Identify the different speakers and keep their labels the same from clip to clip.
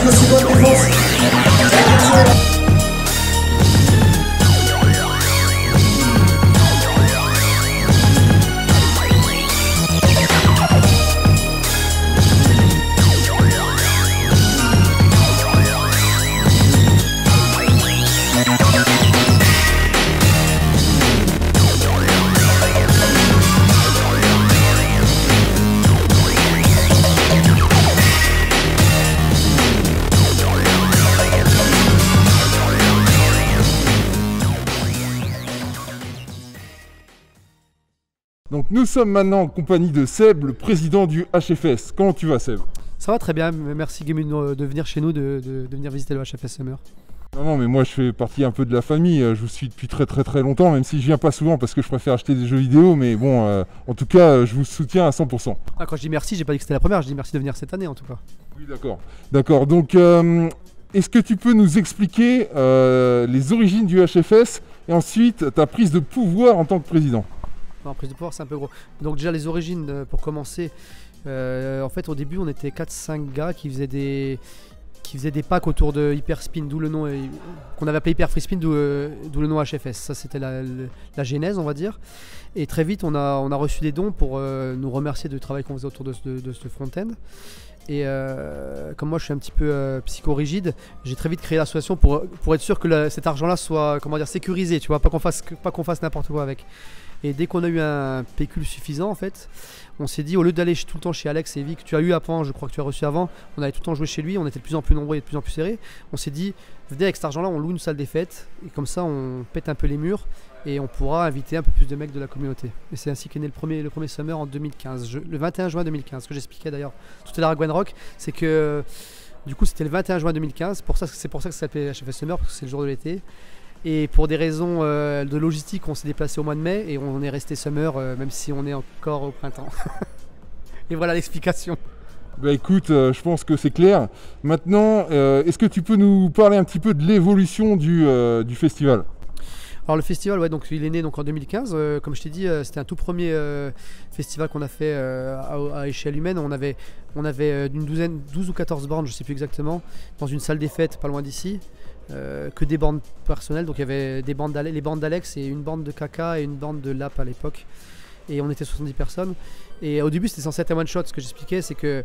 Speaker 1: une aussi bonne défense.
Speaker 2: Donc nous sommes maintenant en compagnie de Seb, le président du HFS. Comment tu vas, Seb?
Speaker 3: Ça va très bien, merci Gaming de venir chez nous, de venir visiter le HFS Summer.
Speaker 2: Non, mais moi je fais partie un peu de la famille, je vous suis depuis très longtemps, même si je viens pas souvent parce que je préfère acheter des jeux vidéo, mais bon, en tout cas, je vous soutiens à 100%.
Speaker 3: Ah, quand je dis merci, j'ai pas dit que c'était la première, je dis merci de venir cette année en tout cas.
Speaker 2: Oui, d'accord. Donc, est-ce que tu peux nous expliquer les origines du HFS et ensuite ta prise de pouvoir en tant que président?
Speaker 3: Non, prise de pouvoir, c'est un peu gros. Donc déjà les origines, pour commencer, en fait au début on était 4-5 gars qui faisaient des packs autour de Hyperspin, d'où le nom qu'on avait appelé Hyper Free Spin, d'où le nom HFS. Ça c'était la genèse, on va dire. Et très vite on a reçu des dons pour nous remercier du travail qu'on faisait autour de ce front-end. Et comme moi je suis un petit peu psychorigide, j'ai très vite créé l'association pour être sûr que cet argent-là soit, comment dire, sécurisé, tu vois, pas qu'on fasse n'importe quoi avec. Et dès qu'on a eu un pécule suffisant, en fait, on s'est dit, au lieu d'aller tout le temps chez Alex et Vic, que tu as eu avant, je crois que tu as reçu avant, on allait tout le temps jouer chez lui, on était de plus en plus nombreux et de plus en plus serrés. On s'est dit, venez avec cet argent-là, on loue une salle des fêtes, et comme ça on pète un peu les murs, et on pourra inviter un peu plus de mecs de la communauté. Et c'est ainsi qu'est né le premier Summer en 2015, le 21 juin 2015, ce que j'expliquais d'ailleurs tout à l'heure à Gwenrock, c'est que du coup c'était le 21 juin 2015, c'est pour ça que ça s'appelait HFS Summer, parce que c'est le jour de l'été. Et pour des raisons de logistique, on s'est déplacé au mois de mai et on est resté Summer, même si on est encore au printemps. Et voilà l'explication.
Speaker 2: Bah écoute, je pense que c'est clair. Maintenant, est-ce que tu peux nous parler un petit peu de l'évolution du festival?
Speaker 3: Alors le festival, ouais, donc il est né donc en 2015. Comme je t'ai dit, c'était un tout premier festival qu'on a fait à échelle humaine. On avait une 12 ou 14 bornes, je sais plus exactement, dans une salle des fêtes pas loin d'ici. Que des bandes personnelles, donc il y avait les bandes d'Alex et une bande de Kaka et une bande de Lap à l'époque, et on était 70 personnes. Et au début c'était censé être un one shot. Ce que j'expliquais, c'est que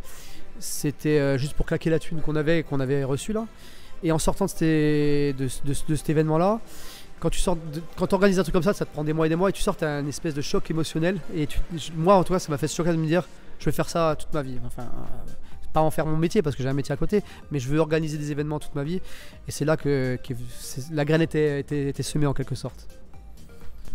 Speaker 3: c'était juste pour claquer la thune qu'on avait reçue là. Et en sortant de cet événement là, quand tu organises un truc comme ça te prend des mois et des mois, et tu sors, t'as un espèce de choc émotionnel. Et moi en tout cas ça m'a fait ce choc de me dire, je vais faire ça toute ma vie, enfin pas en faire mon métier parce que j'ai un métier à côté, mais je veux organiser des événements toute ma vie. Et c'est là que la graine était semée en quelque sorte.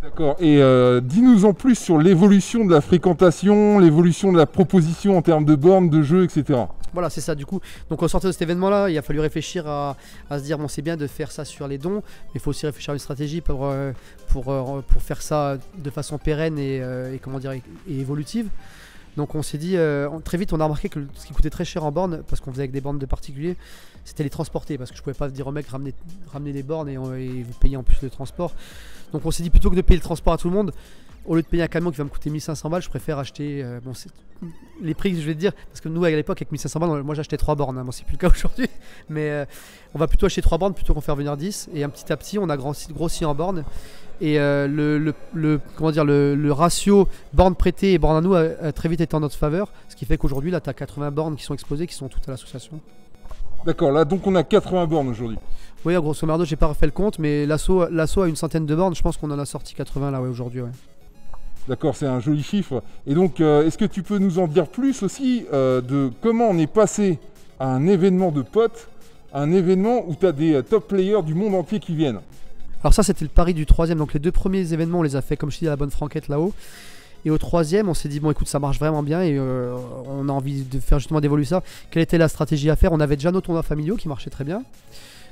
Speaker 2: D'accord, et dis-nous en plus sur l'évolution de la fréquentation, l'évolution de la proposition en termes de bornes, de jeux, etc.
Speaker 3: Voilà, c'est ça du coup. Donc au sortir de cet événement-là, il a fallu réfléchir à se dire, bon, c'est bien de faire ça sur les dons, mais il faut aussi réfléchir à une stratégie pour faire ça de façon pérenne et comment dire, et évolutive. Donc on s'est dit, très vite on a remarqué que ce qui coûtait très cher en borne, parce qu'on faisait avec des bornes de particuliers, c'était les transporter, parce que je pouvais pas dire aux mecs ramener des bornes et vous payer en plus le transport. Donc on s'est dit, plutôt que de payer le transport à tout le monde, au lieu de payer un camion qui va me coûter 1500 balles, je préfère acheter, les prix, je vais te dire, parce que nous à l'époque avec 1500 balles, moi j'achetais 3 bornes, hein. Bon c'est plus le cas aujourd'hui, mais on va plutôt acheter 3 bornes plutôt qu'en faire venir 10, et petit à petit on a grossi en bornes. Et le ratio bornes prêtées et bornes à nous a très vite été en notre faveur, ce qui fait qu'aujourd'hui là tu as 80 bornes qui sont exposées, qui sont toutes à l'association.
Speaker 2: D'accord, là donc on a 80 bornes aujourd'hui.
Speaker 3: Oui, grosso merdo, j'ai pas refait le compte, mais l'asso a une centaine de bornes, je pense qu'on en a sorti 80 là, ouais, aujourd'hui. Ouais.
Speaker 2: D'accord, c'est un joli chiffre. Et donc, est-ce que tu peux nous en dire plus aussi de comment on est passé à un événement de potes, à un événement où tu as des top players du monde entier qui viennent?
Speaker 3: Alors ça, c'était le pari du troisième. Donc les 2 premiers événements, on les a fait, comme je dis, à la bonne franquette là-haut. Et au troisième, on s'est dit, bon écoute, ça marche vraiment bien et on a envie de faire justement d'évoluer ça. Quelle était la stratégie à faire? On avait déjà nos tournois familiaux qui marchaient très bien.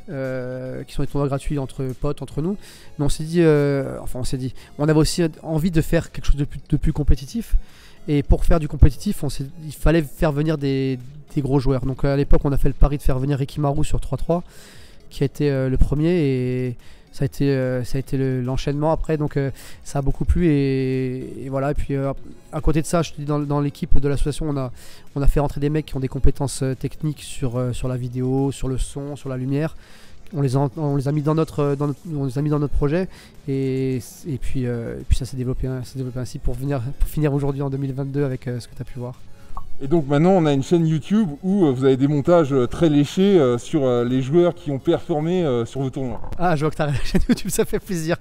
Speaker 3: Qui sont des tournois gratuits entre potes, entre nous. Mais on s'est dit, on avait aussi envie de faire quelque chose de plus compétitif. Et pour faire du compétitif, il fallait faire venir des gros joueurs. Donc à l'époque, on a fait le pari de faire venir Ricky Marou sur 3-3, qui a été le premier. Et ça a été l'enchaînement après, donc ça a beaucoup plu et voilà. Et puis à côté de ça, je te dis, dans l'équipe de l'association, on a fait rentrer des mecs qui ont des compétences techniques sur la vidéo, sur le son, sur la lumière. On les a mis dans notre projet et puis ça s'est développé ainsi pour finir aujourd'hui en 2022 avec ce que tu as pu voir.
Speaker 2: Et donc maintenant on a une chaîne YouTube où vous avez des montages très léchés sur les joueurs qui ont performé sur vos tournois.
Speaker 3: Ah, je vois que tu as la chaîne YouTube, ça fait plaisir.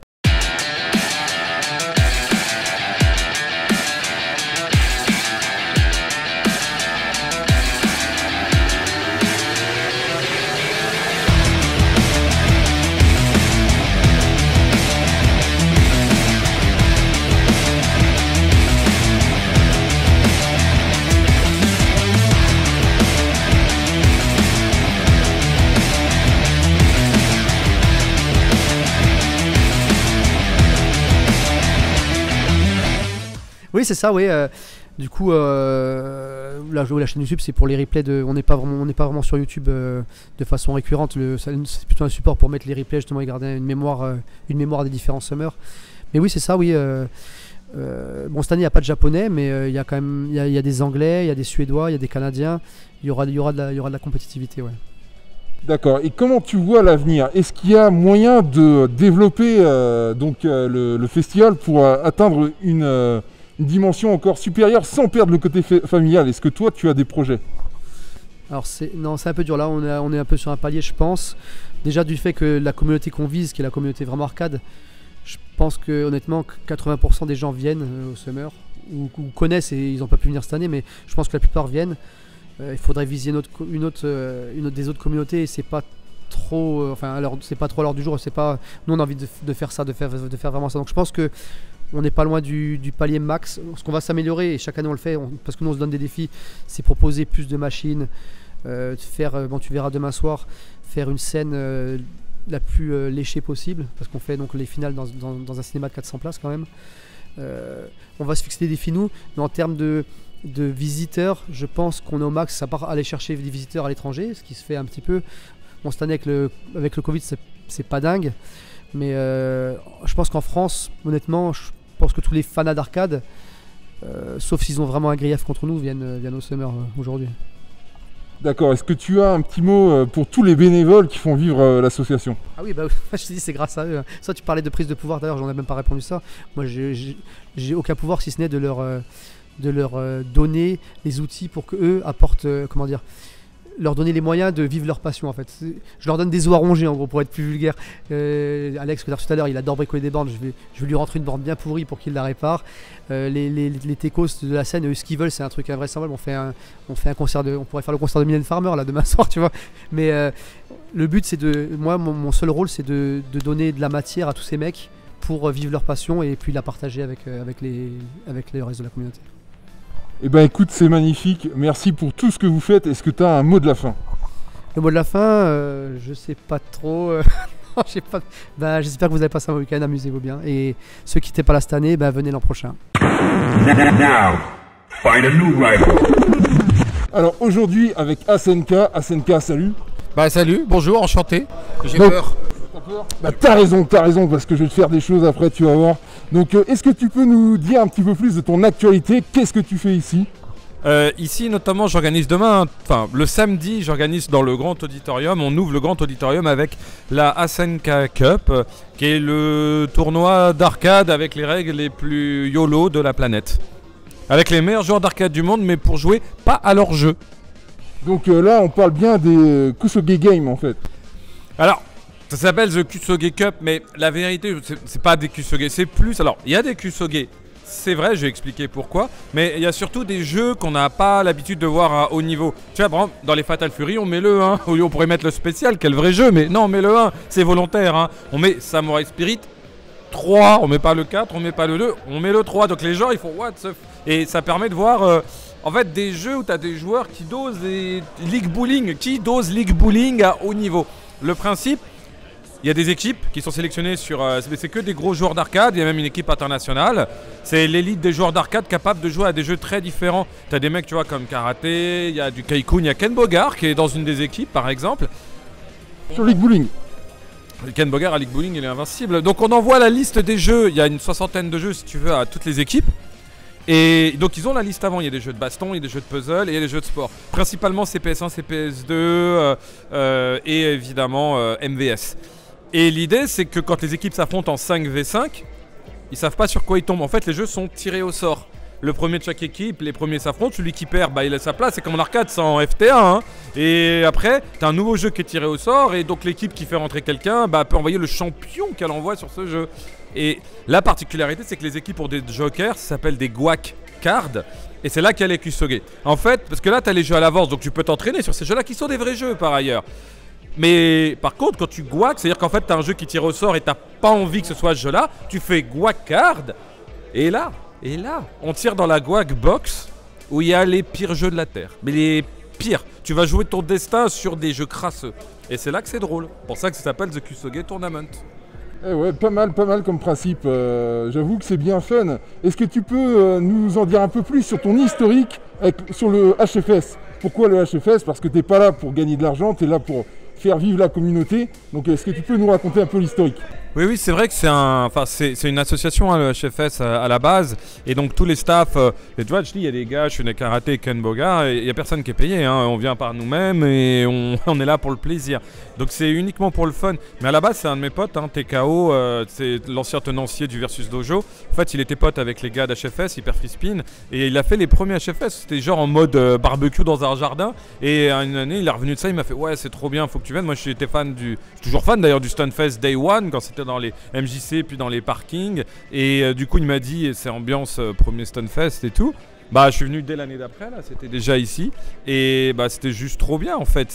Speaker 3: Oui, c'est ça, oui. Du coup, la chaîne YouTube, c'est pour les replays. On n'est pas vraiment sur YouTube de façon récurrente. C'est plutôt un support pour mettre les replays justement et garder une mémoire des différents summers. Mais oui, c'est ça, oui. Bon, cette année, il n'y a pas de japonais, mais il y a quand même il y a des anglais, il y a des suédois, il y a des canadiens. Il y aura de la compétitivité, ouais.
Speaker 2: D'accord. Et comment tu vois l'avenir? Est-ce qu'il y a moyen de développer le festival pour atteindre une dimension encore supérieure sans perdre le côté familial? Est-ce que toi, tu as des projets?
Speaker 3: Alors c'est un peu dur là, on est un peu sur un palier, je pense. Déjà du fait que la communauté qu'on vise, qui est la communauté vraiment arcade, je pense que honnêtement 80% des gens viennent au Summer ou connaissent et ils n'ont pas pu venir cette année, mais je pense que la plupart viennent. Il faudrait viser une autre des autres communautés et c'est pas trop, c'est pas trop à l'heure du jour. C'est pas, nous on a envie de faire ça, de faire vraiment ça. Donc je pense que on n'est pas loin du palier max. Ce qu'on va s'améliorer, et chaque année on le fait, parce que nous on se donne des défis, c'est proposer plus de machines, tu verras demain soir, faire une scène la plus léchée possible, parce qu'on fait donc les finales dans un cinéma de 400 places quand même. On va se fixer des défis nous, mais en termes de visiteurs, je pense qu'on est au max, à part aller chercher des visiteurs à l'étranger, ce qui se fait un petit peu. Bon, cette année avec le Covid, c'est pas dingue, mais je pense qu'en France, honnêtement, je pense que tous les fans d'arcade, sauf s'ils ont vraiment un grief contre nous, viennent au Summer aujourd'hui.
Speaker 2: D'accord. Est-ce que tu as un petit mot pour tous les bénévoles qui font vivre l'association?
Speaker 3: Ah oui, bah, je te dis, c'est grâce à eux. Ça, tu parlais de prise de pouvoir, d'ailleurs, j'en ai même pas répondu ça. Moi, j'ai aucun pouvoir si ce n'est de leur donner les outils pour qu'eux apportent, leur donner les moyens de vivre leur passion en fait. Je leur donne des os à ronger en gros pour être plus vulgaire. Alex, que tu as reçu tout à l'heure, il adore bricoler des bornes. Je vais lui rentrer une borne bien pourrie pour qu'il la répare. Les techos de la scène, eux, ce qu'ils veulent, c'est un truc invraisemblable. On fait un concert on pourrait faire le concert de Mylène Farmer là demain soir, tu vois. Mais le but, c'est mon seul rôle, c'est de donner de la matière à tous ces mecs pour vivre leur passion et puis la partager avec le reste de la communauté.
Speaker 2: Eh ben écoute, c'est magnifique. Merci pour tout ce que vous faites. Est-ce que tu as un mot de la fin?
Speaker 3: Le mot de la fin, je sais pas trop. Non, j'espère que vous avez passé un week-end, amusez-vous bien. Et ceux qui n'étaient pas là cette année, venez l'an prochain.
Speaker 2: Alors aujourd'hui avec SNK. SNK, salut.
Speaker 1: Salut, bonjour, enchanté. J'ai
Speaker 2: peur. T'as raison, parce que je vais te faire des choses après, tu vas voir. Donc est-ce que tu peux nous dire un petit peu plus de ton actualité? Qu'est-ce que tu fais ici?
Speaker 1: Ici notamment j'organise demain, le samedi j'organise dans le grand auditorium, on ouvre le grand auditorium avec la SNK Cup, qui est le tournoi d'arcade avec les règles les plus YOLO de la planète. Avec les meilleurs joueurs d'arcade du monde, mais pour jouer pas à leur jeu.
Speaker 2: Donc là on parle bien des Kusoge Games en fait.
Speaker 1: Alors, ça s'appelle The Kusoge Cup, mais la vérité, c'est pas des Kusoge, c'est plus... Alors, il y a des Kusoge, c'est vrai, je vais expliquer pourquoi, mais il y a surtout des jeux qu'on n'a pas l'habitude de voir à haut niveau. Tu vois, par exemple, dans les Fatal Fury, on met le 1, on pourrait mettre le spécial, quel vrai jeu, mais non, on met le 1, c'est volontaire, hein. On met Samurai Spirit 3, on met pas le 4, on met pas le 2, on met le 3, donc les gens, ils font what the f... Et ça permet de voir... en fait, des jeux où tu as des joueurs qui dosent League Bowling à haut niveau. Le principe, il y a des équipes qui sont sélectionnées sur... c'est que des gros joueurs d'arcade, il y a même une équipe internationale. C'est l'élite des joueurs d'arcade capables de jouer à des jeux très différents. Tu as des mecs, tu vois, comme Karaté, il y a du Kaikun, il y a Ken Bogard qui est dans une des équipes, par exemple.
Speaker 2: Sur League Bowling.
Speaker 1: Ken Bogard à League Bowling, il est invincible. Donc on envoie la liste des jeux. Il y a une 60aine de jeux, si tu veux, à toutes les équipes. Et donc ils ont la liste avant. Il y a des jeux de baston, il y a des jeux de puzzle et il y a des jeux de sport. Principalement CPS1, CPS2 et évidemment MVS. Et l'idée, c'est que quand les équipes s'affrontent en 5v5, ils savent pas sur quoi ils tombent. En fait, les jeux sont tirés au sort. Le premier de chaque équipe, les premiers s'affrontent, celui qui perd, bah, il a sa place, c'est comme en arcade, c'est en FT1. Hein. Et après, t'as un nouveau jeu qui est tiré au sort, et donc l'équipe qui fait rentrer quelqu'un bah, peut envoyer le champion qu'elle envoie sur ce jeu. Et la particularité, c'est que les équipes ont des jokers, ça s'appelle des guac cards, et c'est là qu'il y a les Kusoge. En fait, parce que là, t'as les jeux à l'avance, donc tu peux t'entraîner sur ces jeux-là qui sont des vrais jeux par ailleurs. Mais par contre, quand tu guac, c'est-à-dire qu'en fait, t'as un jeu qui tire au sort et t'as pas envie que ce soit ce jeu-là, tu fais guac card, et là, on tire dans la guac box où il y a les pires jeux de la Terre. Mais les pires. Tu vas jouer ton destin sur des jeux crasseux. Et c'est là que c'est drôle. Pour ça que ça s'appelle The Kusoge Tournament.
Speaker 2: Eh ouais, pas mal comme principe. J'avoue que c'est bien fun. Est-ce que tu peux nous en dire un peu plus sur ton historique sur le HFS? Pourquoi le HFS? Parce que t'es pas là pour gagner de l'argent, t'es là pour faire vivre la communauté. Donc est-ce que tu peux nous raconter un peu l'historique?
Speaker 1: Oui, c'est vrai que c'est une association, hein, le HFS à la base, et donc tous les staffs, et tu vois, je dis, il y a des gars, je suis né karaté, Ken Bogard, et il n'y a personne qui est payé, hein, on vient par nous-mêmes et on est là pour le plaisir. Donc c'est uniquement pour le fun. Mais à la base, c'est un de mes potes, hein, TKO, c'est l'ancien tenancier du Versus Dojo. En fait, il était pote avec les gars d'HFS, Hyper Free Spin, et il a fait les premiers HFS, c'était genre en mode barbecue dans un jardin, et une année, il est revenu de ça, il m'a fait, ouais, c'est trop bien, faut que tu viennes. Moi, j'étais fan je suis toujours fan d'ailleurs du Stunfest Day One, quand c'était dans les MJC puis dans les parkings, et du coup il m'a dit c'est ambiance premier Stunfest et tout. Bah je suis venu dès l'année d'après, là c'était déjà ici, et bah c'était juste trop bien en fait.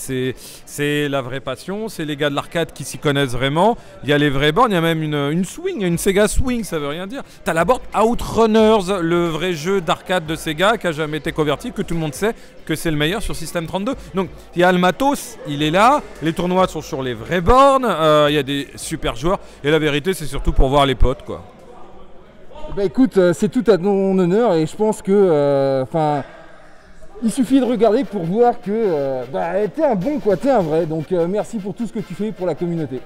Speaker 1: C'est la vraie passion, c'est les gars de l'arcade qui s'y connaissent vraiment. Il y a les vrais bornes, il y a même une swing, une Sega Swing, ça veut rien dire. T'as la board Outrunners, le vrai jeu d'arcade de Sega qui a jamais été converti, que tout le monde sait que c'est le meilleur sur System 32. Donc il y a le matos, il est là, les tournois sont sur les vraies bornes, il y a des super joueurs, et la vérité c'est surtout pour voir les potes quoi.
Speaker 2: Bah écoute, c'est tout à ton honneur, et je pense que il suffit de regarder pour voir que t'es un bon quoi, t'es un vrai. Donc merci pour tout ce que tu fais pour la communauté.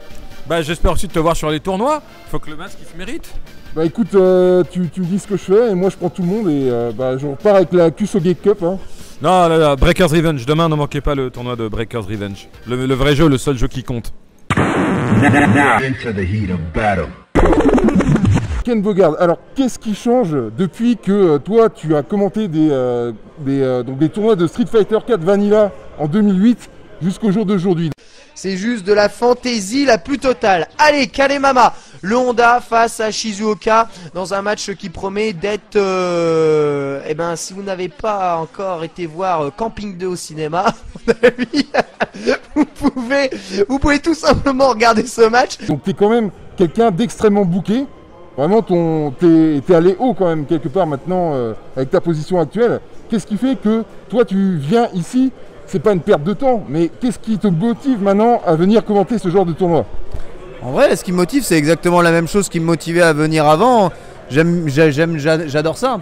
Speaker 1: Bah j'espère aussi de te voir sur les tournois. Faut que le masque il se mérite.
Speaker 2: Bah écoute, tu me dis ce que je fais et moi je prends tout le monde et je repars avec la Kusoge Cup. Hein.
Speaker 1: Non, là, Breakers Revenge. Demain, ne manquez pas le tournoi de Breakers Revenge. Le vrai jeu, le seul jeu qui compte.
Speaker 4: Into the heat of battle.
Speaker 2: Ken Bogard, alors qu'est-ce qui change depuis que toi tu as commenté des tournois de Street Fighter 4 Vanilla en 2008 jusqu'au jour d'aujourd'hui?
Speaker 5: C'est juste de la fantaisie la plus totale. Allez, Kanemama, le Honda face à Shizuoka dans un match qui promet d'être... si vous n'avez pas encore été voir Camping 2 au cinéma, à mon avis, vous pouvez tout simplement regarder ce match.
Speaker 2: Donc t'es quand même quelqu'un d'extrêmement booké. Vraiment, t'es allé haut quand même quelque part maintenant avec ta position actuelle. Qu'est-ce qui fait que toi tu viens ici? C'est pas une perte de temps, mais qu'est-ce qui te motive maintenant à venir commenter ce genre de tournoi?
Speaker 6: En vrai, ce qui me motive, c'est exactement la même chose qui me motivait à venir avant. J'adore ça.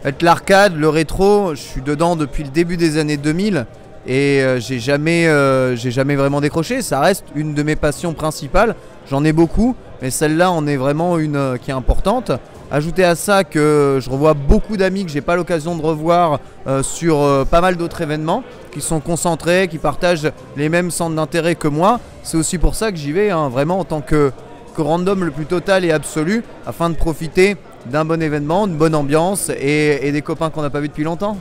Speaker 6: Être l'arcade, le rétro, je suis dedans depuis le début des années 2000 et j'ai jamais vraiment décroché. Ça reste une de mes passions principales. J'en ai beaucoup, mais celle-là en est vraiment une qui est importante. Ajoutez à ça que je revois beaucoup d'amis que j'ai pas l'occasion de revoir sur pas mal d'autres événements, qui sont concentrés, qui partagent les mêmes centres d'intérêt que moi. C'est aussi pour ça que j'y vais, hein, vraiment en tant que random le plus total et absolu, afin de profiter d'un bon événement, d'une bonne ambiance et des copains qu'on n'a pas vus depuis longtemps.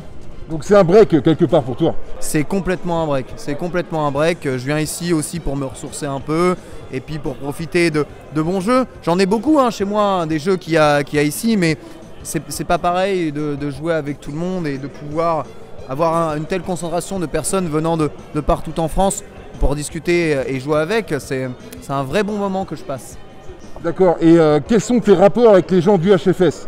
Speaker 2: Donc c'est un break quelque part pour toi?
Speaker 6: C'est complètement un break, Je viens ici aussi pour me ressourcer un peu et puis pour profiter de bons jeux. J'en ai beaucoup chez moi, des jeux qu'il y a ici, mais c'est pas pareil de jouer avec tout le monde et de pouvoir avoir une telle concentration de personnes venant de partout en France pour discuter et jouer avec. C'est un vrai bon moment que je passe.
Speaker 2: D'accord, et quels sont tes rapports avec les gens du HFS?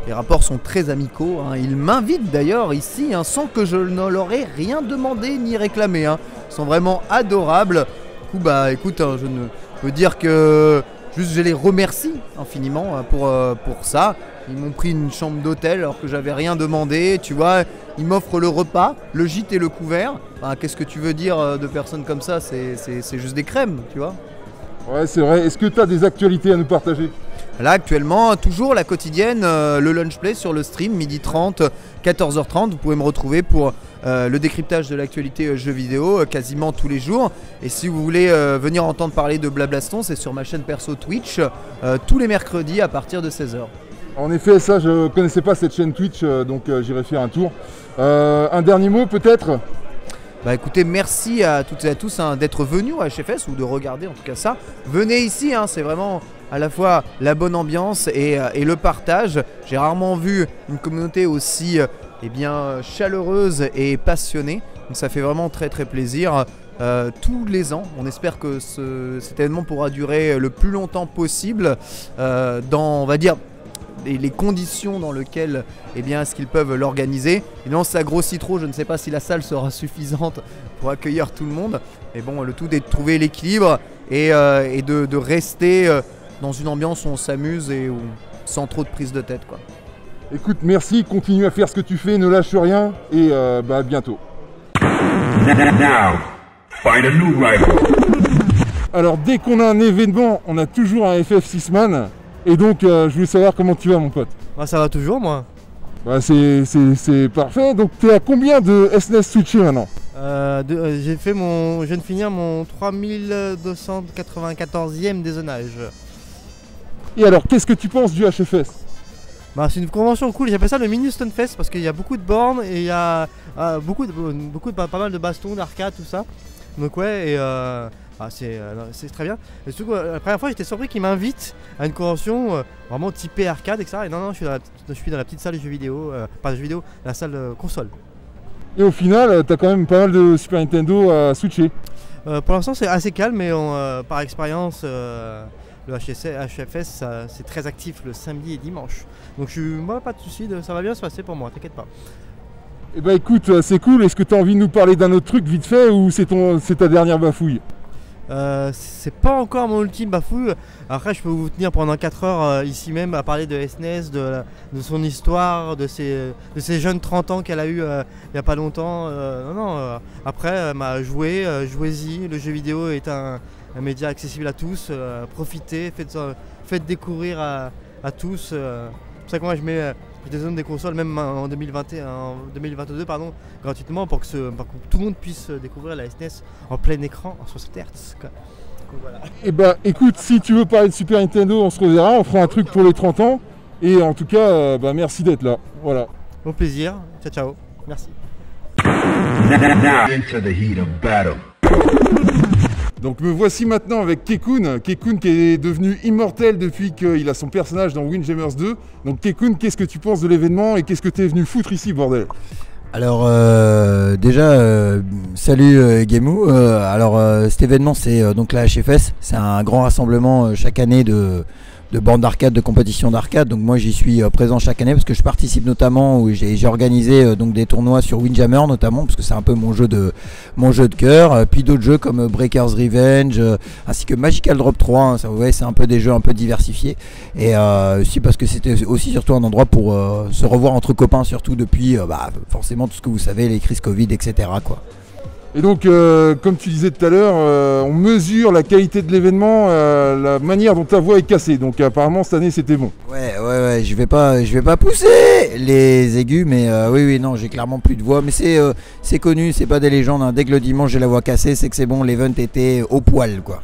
Speaker 6: Les rapports sont très amicaux, Ils m'invitent d'ailleurs ici sans que je ne leur ai rien demandé ni réclamé. Ils sont vraiment adorables. Du coup, écoute, je ne peux dire que juste je les remercie infiniment pour ça. Ils m'ont pris une chambre d'hôtel alors que j'avais rien demandé, tu vois. Ils m'offrent le repas, le gîte et le couvert. Qu'est-ce que tu veux dire de personnes comme ça? C'est juste des crèmes, tu vois.
Speaker 2: Ouais, c'est vrai. Est-ce que tu as des actualités à nous partager?
Speaker 6: Là actuellement, toujours la quotidienne, le lunch play sur le stream, 12h30, 14h30. Vous pouvez me retrouver pour le décryptage de l'actualité jeux vidéo quasiment tous les jours. Et si vous voulez venir entendre parler de Blablaston, c'est sur ma chaîne perso Twitch, tous les mercredis à partir de 16h.
Speaker 2: En effet, ça, je connaissais pas cette chaîne Twitch, donc j'irai faire un tour. Un dernier mot peut-être?
Speaker 6: Bah écoutez, merci à toutes et à tous d'être venus à HFS ou de regarder en tout cas ça. Venez ici, c'est vraiment à la fois la bonne ambiance et le partage. J'ai rarement vu une communauté aussi chaleureuse et passionnée. Donc ça fait vraiment très très plaisir. Tous les ans, on espère que cet événement pourra durer le plus longtemps possible dans, on va dire, les conditions dans lesquelles est-ce qu'ils peuvent l'organiser. Évidemment, si ça grossit trop, je ne sais pas si la salle sera suffisante pour accueillir tout le monde. Mais bon, le tout est de trouver l'équilibre et de rester dans une ambiance où on s'amuse et sans trop de prise de tête, quoi.
Speaker 2: Écoute, merci, continue à faire ce que tu fais, ne lâche rien et à bientôt.
Speaker 4: Now, find a new rival.
Speaker 2: Alors, dès qu'on a un événement, on a toujours un FF6 man. Et donc, je voulais savoir comment tu vas, mon pote.
Speaker 7: Bah, ça va toujours, moi.
Speaker 2: Bah, c'est parfait. Donc, t'es à combien de SNES switché maintenant?
Speaker 7: Je viens de finir mon 3294e dézonage.
Speaker 2: Et alors, qu'est-ce que tu penses du HFS?
Speaker 7: Bah, c'est une convention cool, j'appelle ça le mini Stunfest parce qu'il y a beaucoup de bornes et il y a pas mal de bastons, d'arcade, tout ça. Donc ouais, et c'est très bien. Et surtout, la première fois j'étais surpris qu'ils m'invitent à une convention vraiment typée arcade, etc. Et non, je suis dans la petite salle de jeux vidéo, pas de jeux vidéo, la salle console.
Speaker 2: Et au final, t'as quand même pas mal de Super Nintendo à switcher.
Speaker 7: Pour l'instant c'est assez calme, mais par expérience, le HFS c'est très actif le samedi et dimanche. Donc moi pas de soucis, ça va bien se passer pour moi, t'inquiète pas.
Speaker 2: Eh bah écoute, c'est cool. Est-ce que t'as envie de nous parler d'un autre truc vite fait ou c'est ta dernière bafouille?
Speaker 7: C'est pas encore mon ultime bafouille. Après je peux vous tenir pendant 4 heures ici même à parler de SNES, de son histoire, de ses jeunes 30 ans qu'elle a eu il y a pas longtemps. Après jouez-y, le jeu vidéo est un média accessible à tous, profitez, faites découvrir à tous. C'est pour ça que moi je des zones des consoles même en 2022 gratuitement pour que tout le monde puisse découvrir la SNES en plein écran en 60 Hz. Voilà.
Speaker 2: Et bah écoute, si tu veux parler de Super Nintendo, on se reverra, on fera un truc pour les 30 ans. Et en tout cas, merci d'être là. Voilà.
Speaker 7: Au plaisir, ciao, merci.
Speaker 4: Into the heat of battle.
Speaker 2: Donc me voici maintenant avec Kekun qui est devenu immortel depuis qu'il a son personnage dans Windjammers 2. Donc Kekun, qu'est-ce que tu penses de l'événement et qu'est-ce que tu es venu foutre ici, bordel?
Speaker 8: Alors déjà, salut Gamou. Cet événement c'est donc la HFS, c'est un grand rassemblement chaque année de bornes d'arcade, de compétitions d'arcade. Donc moi j'y suis présent chaque année parce que je participe notamment, où j'ai organisé donc des tournois sur Windjammer notamment, parce que c'est un peu mon jeu de cœur, puis d'autres jeux comme Breaker's Revenge, ainsi que Magical Drop 3, ça, ouais, c'est un peu des jeux un peu diversifiés, et aussi parce que c'était aussi surtout un endroit pour se revoir entre copains, surtout depuis forcément tout ce que vous savez, les crises Covid, etc. quoi.
Speaker 2: Et donc, comme tu disais tout à l'heure, on mesure la qualité de l'événement, la manière dont ta voix est cassée. Donc apparemment cette année c'était bon.
Speaker 8: Ouais, je vais pas pousser les aigus, mais oui, non, j'ai clairement plus de voix. Mais c'est connu, c'est pas des légendes, hein. Dès que le dimanche j'ai la voix cassée, c'est que c'est bon, l'event était au poil, quoi.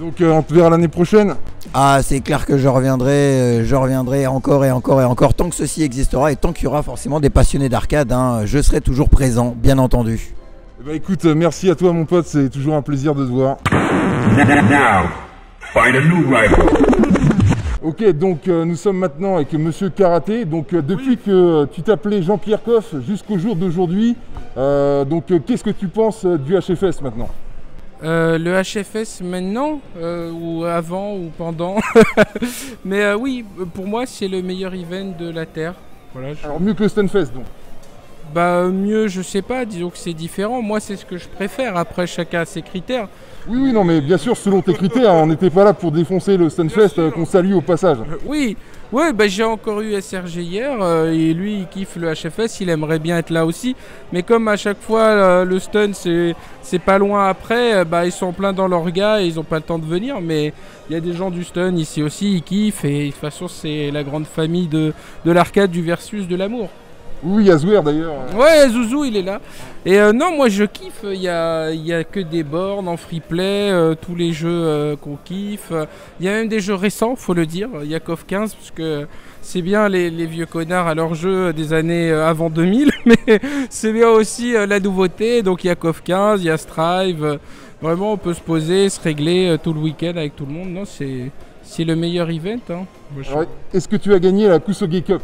Speaker 2: Donc on te verra l'année prochaine.
Speaker 8: Ah, c'est clair que je reviendrai encore et encore et encore, tant que ceci existera et tant qu'il y aura forcément des passionnés d'arcade, hein, je serai toujours présent, bien entendu.
Speaker 2: Bah écoute, merci à toi mon pote, c'est toujours un plaisir de te voir.
Speaker 4: Now, find a new rival.
Speaker 2: Ok, donc nous sommes maintenant avec Monsieur Karaté. Donc depuis que tu t'appelais Jean-Pierre Coff jusqu'au jour d'aujourd'hui, qu'est-ce que tu penses du HFS maintenant?
Speaker 9: Le HFS maintenant, ou avant, ou pendant. Mais oui, pour moi c'est le meilleur event de la Terre. Voilà,
Speaker 2: Alors mieux que le Stunfest donc.
Speaker 9: Bah mieux, je sais pas, disons que c'est différent. Moi, c'est ce que je préfère. Après, chacun a ses critères.
Speaker 2: Oui, oui, non, mais bien sûr, selon tes critères, on n'était pas là pour défoncer le Stunfest qu'on salue au passage.
Speaker 9: Oui, ouais, bah, j'ai encore eu SRG hier et lui il kiffe le HFS, il aimerait bien être là aussi. Mais comme à chaque fois le stun c'est pas loin après, bah, ils sont plein dans leur gars et ils ont pas le temps de venir. Mais il y a des gens du stun ici aussi, ils kiffent et de toute façon c'est la grande famille de l'arcade, du versus, de l'amour.
Speaker 2: Oui, il y a Zouer d'ailleurs.
Speaker 9: Ouais, Zouzou il est là. Et non, moi je kiffe, il y a que des bornes en free play, tous les jeux qu'on kiffe. Il y a même des jeux récents, faut le dire. Il y a KOF 15, parce que c'est bien les vieux connards à leurs jeux des années avant 2000, mais c'est bien aussi la nouveauté. Donc il y a KOF 15, il y a Strive. Vraiment, on peut se poser, se régler tout le week-end avec tout le monde. Non, c'est le meilleur event. Hein.
Speaker 2: Ouais. Est-ce que tu as gagné la Kusoge Cup?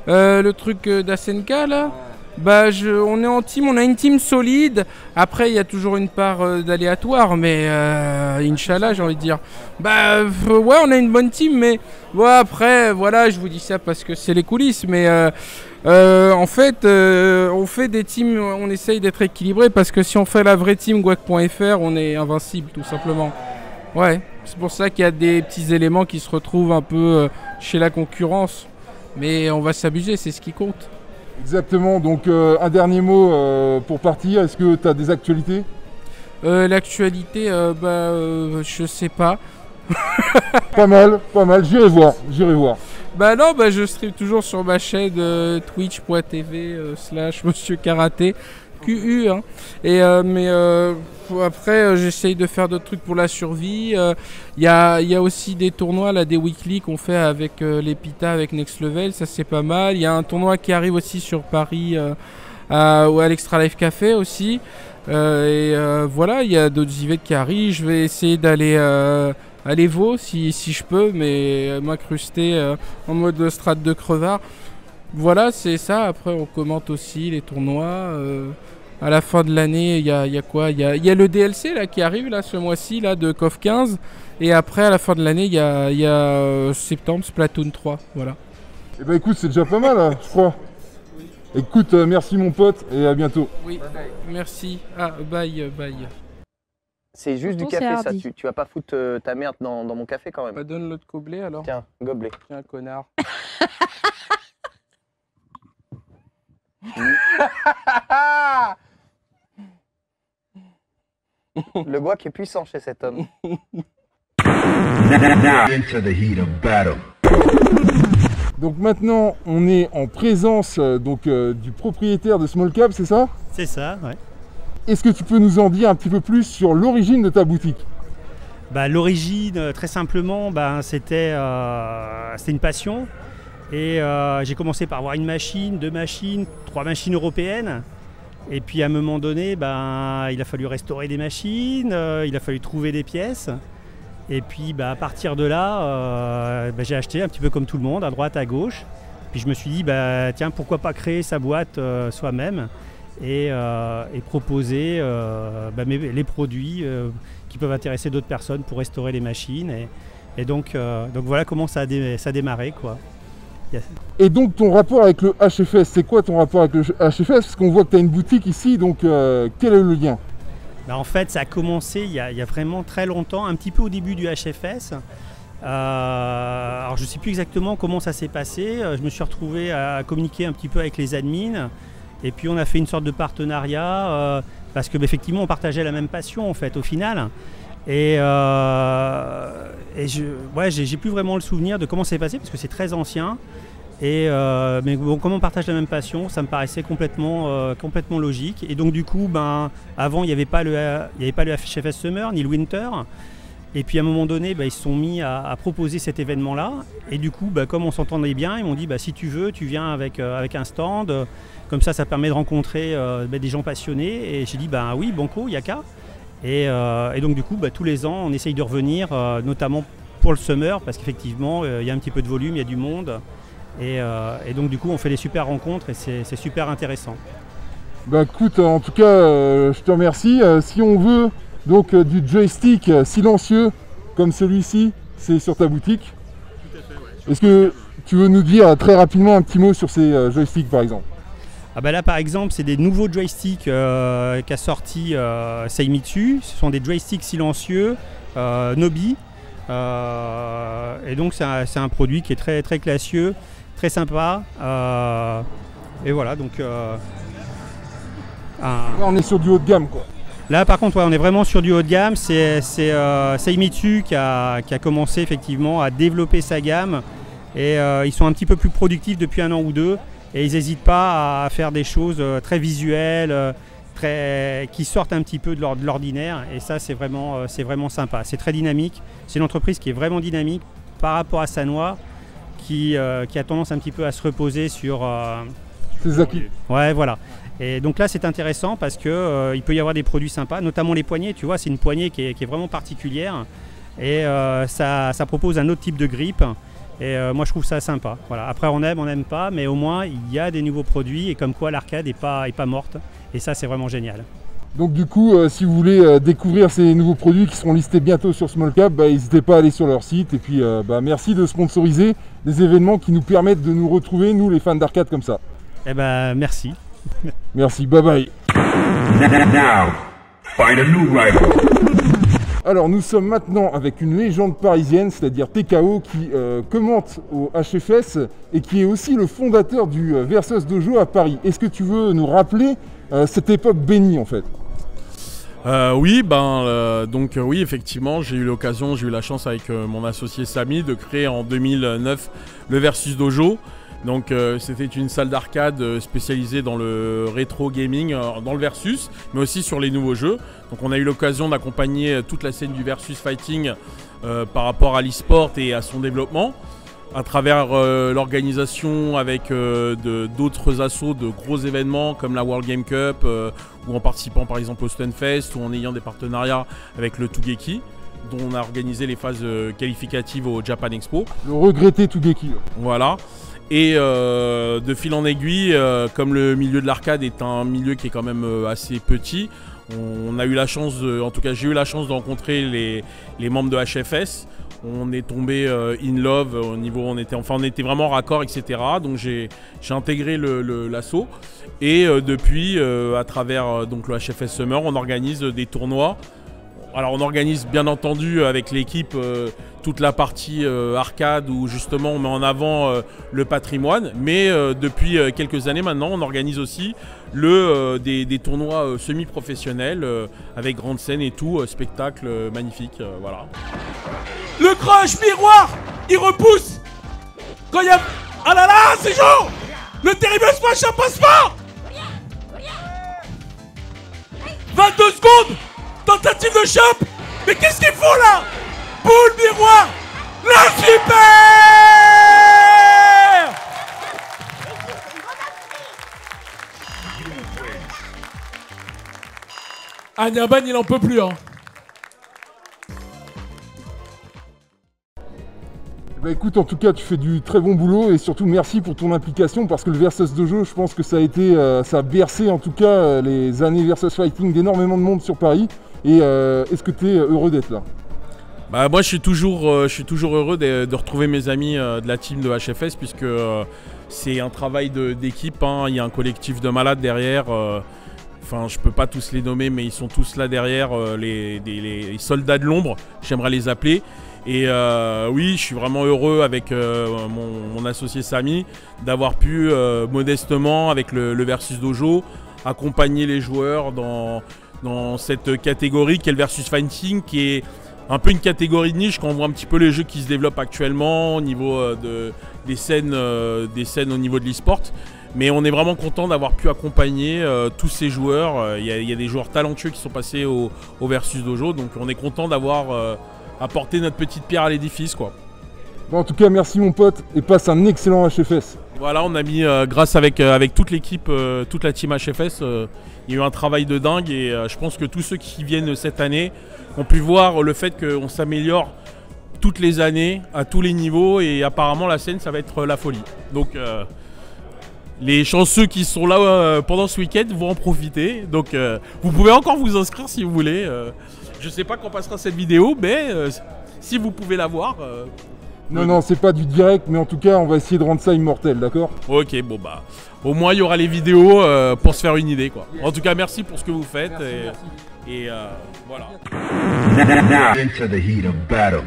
Speaker 9: Le truc d'Asenka là, bah on est en team, on a une team solide. Après il y a toujours une part d'aléatoire, mais Inch'Allah j'ai envie de dire. Bah ouais, on a une bonne team, mais ouais, après voilà, je vous dis ça parce que c'est les coulisses, mais en fait on fait des teams, on essaye d'être équilibré parce que si on fait la vraie team Guac.fr, on est invincible tout simplement. Ouais, c'est pour ça qu'il y a des petits éléments qui se retrouvent un peu chez la concurrence. Mais on va s'abuser, c'est ce qui compte.
Speaker 2: Exactement, donc un dernier mot pour partir, est-ce que tu as des actualités?
Speaker 9: L'actualité, je sais pas.
Speaker 2: Pas mal, j'irai voir.
Speaker 9: Bah non, bah je stream toujours sur ma chaîne twitch.tv / Monsieur Karaté, QU, hein. Et mais après j'essaye de faire d'autres trucs pour la survie. Il y a aussi des tournois là, des weekly qu'on fait avec les Pita, avec Next Level, ça c'est pas mal. Il y a un tournoi qui arrive aussi sur Paris à l'Extra Life Café aussi. Voilà, il y a d'autres events qui arrivent. Je vais essayer d'aller à l'Evo si je peux, mais m'incruster en mode strat de crevard. Voilà, c'est ça. Après on commente aussi les tournois. À la fin de l'année, il y a quoi? Il y a le DLC là, qui arrive là, ce mois-ci là, de KOF 15. Et après, à la fin de l'année, il y a septembre, Splatoon 3. Voilà.
Speaker 2: Eh ben écoute, c'est déjà pas mal, hein, je crois. Écoute, merci mon pote et à bientôt.
Speaker 9: Oui, merci. Ah, bye.
Speaker 6: C'est juste du café ça, tu vas pas foutre ta merde dans mon café quand même.
Speaker 9: Bah, donne l'autre gobelet alors.
Speaker 6: Tiens, gobelet.
Speaker 9: Tiens, connard.
Speaker 6: Le guac est puissant chez cet homme.
Speaker 4: Into the heat of battle.
Speaker 2: Donc maintenant, on est en présence du propriétaire de Small Cap, c'est ça?
Speaker 10: C'est ça, ouais.
Speaker 2: Est-ce que tu peux nous en dire un petit peu plus sur l'origine de ta boutique?
Speaker 10: Bah, l'origine, très simplement, c'était une passion. Et j'ai commencé par avoir une machine, 2 machines, 3 machines européennes. Et puis à un moment donné, il a fallu restaurer des machines, il a fallu trouver des pièces. Et puis à partir de là, j'ai acheté un petit peu comme tout le monde, à droite, à gauche. Puis je me suis dit, tiens, pourquoi pas créer sa boîte soi-même et proposer les produits qui peuvent intéresser d'autres personnes pour restaurer les machines. Et donc voilà comment ça a démarré, quoi. Yes.
Speaker 2: Et donc ton rapport avec le HFS, c'est quoi ton rapport avec le HFS? Parce qu'on voit que tu as une boutique ici, donc quel est le lien?
Speaker 10: En fait, ça a commencé il y a vraiment très longtemps, un petit peu au début du HFS. Alors je ne sais plus exactement comment ça s'est passé. Je me suis retrouvé à communiquer un petit peu avec les admins. Et puis on a fait une sorte de partenariat parce que effectivement on partageait la même passion en fait au final. Et j'ai plus vraiment le souvenir de comment c'est passé parce que c'est très ancien. Mais bon, comme on partage la même passion, ça me paraissait complètement logique. Et donc du coup, avant il n'y avait pas le HFS Summer ni le Winter. Et puis à un moment donné, ils se sont mis à proposer cet événement-là. Et du coup, comme on s'entendait bien, ils m'ont dit si tu veux, tu viens avec un stand. Comme ça permet de rencontrer des gens passionnés. Et j'ai dit oui, banco, il n'y a qu'à. Et donc du coup, tous les ans, on essaye de revenir, notamment pour le summer, parce qu'effectivement, il y a un petit peu de volume, il y a du monde. Et donc du coup, on fait des super rencontres et c'est super intéressant.
Speaker 2: Écoute, en tout cas, je te remercie. Si on veut donc du joystick silencieux comme celui-ci, c'est sur ta boutique. Tout à fait, ouais. Est-ce que tu veux nous dire très rapidement un petit mot sur ces joysticks, par exemple?
Speaker 10: Ah bah là par exemple c'est des nouveaux joysticks qu'a sorti Seimitsu. Ce sont des joysticks silencieux Nobi. Et donc c'est un produit qui est très, très classieux, très sympa. Et voilà donc...
Speaker 2: Là, on est sur du haut de gamme quoi.
Speaker 10: Là par contre ouais, on est vraiment sur du haut de gamme. C'est Seimitsu qui a commencé effectivement à développer sa gamme. Et ils sont un petit peu plus productifs depuis 1 an ou 2. Et ils n'hésitent pas à faire des choses très visuelles, qui sortent un petit peu de l'ordinaire. Et ça, c'est vraiment sympa. C'est très dynamique. C'est une entreprise qui est vraiment dynamique par rapport à Sanwa, qui a tendance un petit peu à se reposer sur...
Speaker 2: ses acquis.
Speaker 10: Ouais, voilà. Et donc là, c'est intéressant parce qu'il peut y avoir des produits sympas, notamment les poignées. Tu vois, c'est une poignée qui est vraiment particulière. Et ça propose un autre type de grip. Et moi je trouve ça sympa. Voilà. Après on n'aime pas, mais au moins il y a des nouveaux produits et comme quoi l'arcade n'est pas morte. Et ça c'est vraiment génial.
Speaker 2: Donc du coup, si vous voulez découvrir ces nouveaux produits qui seront listés bientôt sur Small Cap, n'hésitez pas à aller sur leur site. Et puis merci de sponsoriser des événements qui nous permettent de nous retrouver, nous les fans d'arcade comme ça.
Speaker 10: Eh ben merci.
Speaker 2: Merci, bye bye.
Speaker 4: Now, find a new rival.
Speaker 2: Alors nous sommes maintenant avec une légende parisienne, c'est-à-dire TKO, qui commente au HFS et qui est aussi le fondateur du Versus Dojo à Paris. Est-ce que tu veux nous rappeler cette époque bénie en fait?
Speaker 11: Oui, oui, effectivement, j'ai eu la chance avec mon associé Samy de créer en 2009 le Versus Dojo. Donc c'était une salle d'arcade spécialisée dans le rétro gaming, dans le versus, mais aussi sur les nouveaux jeux. Donc on a eu l'occasion d'accompagner toute la scène du versus fighting par rapport à l'e-sport et à son développement, à travers l'organisation avec d'autres assos de gros événements comme la World Game Cup, ou en participant par exemple au Stunfest, ou en ayant des partenariats avec le Tougeki, dont on a organisé les phases qualificatives au Japan Expo.
Speaker 2: Le regretté Tougeki.
Speaker 11: Voilà. Et de fil en aiguille, comme le milieu de l'arcade est un milieu qui est quand même assez petit, on a eu la chance, en tout cas j'ai eu la chance de rencontrer les membres de HFS. On est tombé in love au niveau, on était vraiment raccord, etc. Donc j'ai intégré l'assaut et depuis, à travers donc le HFS Summer, on organise des tournois. Alors on organise bien entendu avec l'équipe toute la partie arcade où justement on met en avant le patrimoine, mais depuis quelques années maintenant on organise aussi des tournois semi-professionnels avec grande scène et tout, spectacle magnifique, voilà.
Speaker 12: Le crush miroir, il repousse. Quand il y a... Ah là là, c'est chaud. Le terrible smash, ça passe pas. 22 secondes. Tentative de chope. Mais qu'est-ce qu'ils font là? Boule miroir. La super. Agnaban, il en peut plus, hein.
Speaker 2: Bah écoute, en tout cas, tu fais du très bon boulot et surtout merci pour ton implication parce que le Versus Dojo, je pense que ça a bercé en tout cas les années Versus Fighting d'énormément de monde sur Paris. Et est-ce que tu es heureux d'être là?
Speaker 11: Bah moi je suis toujours heureux de retrouver mes amis de la team de HFS puisque c'est un travail d'équipe, hein. Il y a un collectif de malades derrière. Enfin, je peux pas tous les nommer, mais ils sont tous là derrière, les soldats de l'ombre, j'aimerais les appeler. Et oui, je suis vraiment heureux avec mon associé Samy d'avoir pu modestement, avec le Versus Dojo, accompagner les joueurs dans cette catégorie qui est le Versus Fighting, qui est un peu une catégorie de niche quand on voit un petit peu les jeux qui se développent actuellement au niveau des scènes au niveau de l'e-sport. Mais on est vraiment content d'avoir pu accompagner tous ces joueurs. Il y a des joueurs talentueux qui sont passés au Versus Dojo, donc on est content d'avoir apporté notre petite pierre à l'édifice, quoi.
Speaker 2: Bon, en tout cas, merci mon pote et passe un excellent HFS.
Speaker 11: Voilà, on a mis, grâce avec toute l'équipe, toute la team HFS, il y a eu un travail de dingue et je pense que tous ceux qui viennent cette année ont pu voir le fait qu'on s'améliore toutes les années, à tous les niveaux et apparemment la scène, ça va être la folie. Donc les chanceux qui sont là pendant ce week-end vont en profiter. Donc vous pouvez encore vous inscrire si vous voulez. Je sais pas quand passera cette vidéo, mais si vous pouvez la voir.
Speaker 2: Non, non, c'est pas du direct, mais en tout cas, on va essayer de rendre ça immortel, d'accord?
Speaker 11: Ok, bon bah, au moins il y aura les vidéos pour se faire une idée, quoi. En tout cas, merci pour ce que vous faites. Et voilà.
Speaker 4: Into the heat of battle.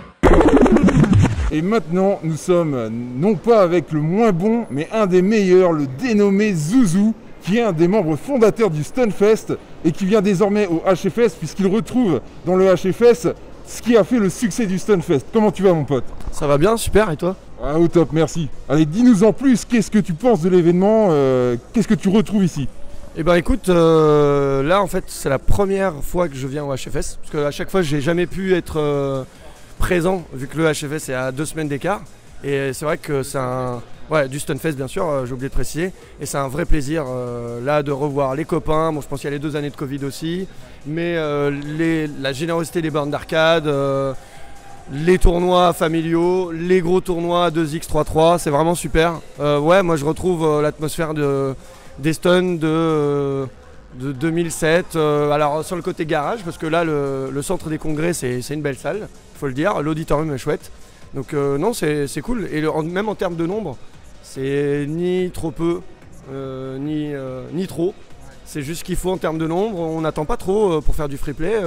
Speaker 2: Et maintenant, nous sommes non pas avec le moins bon, mais un des meilleurs, le dénommé Zouzou, qui est un des membres fondateurs du Stunfest et qui vient désormais au HFS puisqu'il retrouve dans le HFS ce qui a fait le succès du Stunfest. Comment tu vas, mon pote?
Speaker 13: Ça va bien, super, et toi?
Speaker 2: Ah, au top, merci. Allez, dis-nous en plus, qu'est-ce que tu penses de l'événement? Qu'est-ce que tu retrouves ici?
Speaker 13: Eh ben écoute, là en fait c'est la première fois que je viens au HFS, parce qu'à chaque fois j'ai jamais pu être présent vu que le HFS est à 2 semaines d'écart, et c'est vrai que c'est du Stunfest bien sûr, j'ai oublié de préciser, et c'est un vrai plaisir là de revoir les copains. Bon, je pense qu'il y a les 2 années de Covid aussi, mais la générosité des bornes d'arcade, les tournois familiaux, les gros tournois 2x 3x, c'est vraiment super. Ouais, moi je retrouve l'atmosphère des stuns de 2007, alors sur le côté garage, parce que là le centre des congrès c'est une belle salle, faut le dire, l'auditorium est chouette, donc non, c'est cool, et même en termes de nombre, c'est ni trop peu ni trop, c'est juste ce qu'il faut en termes de nombre. On n'attend pas trop pour faire du free play.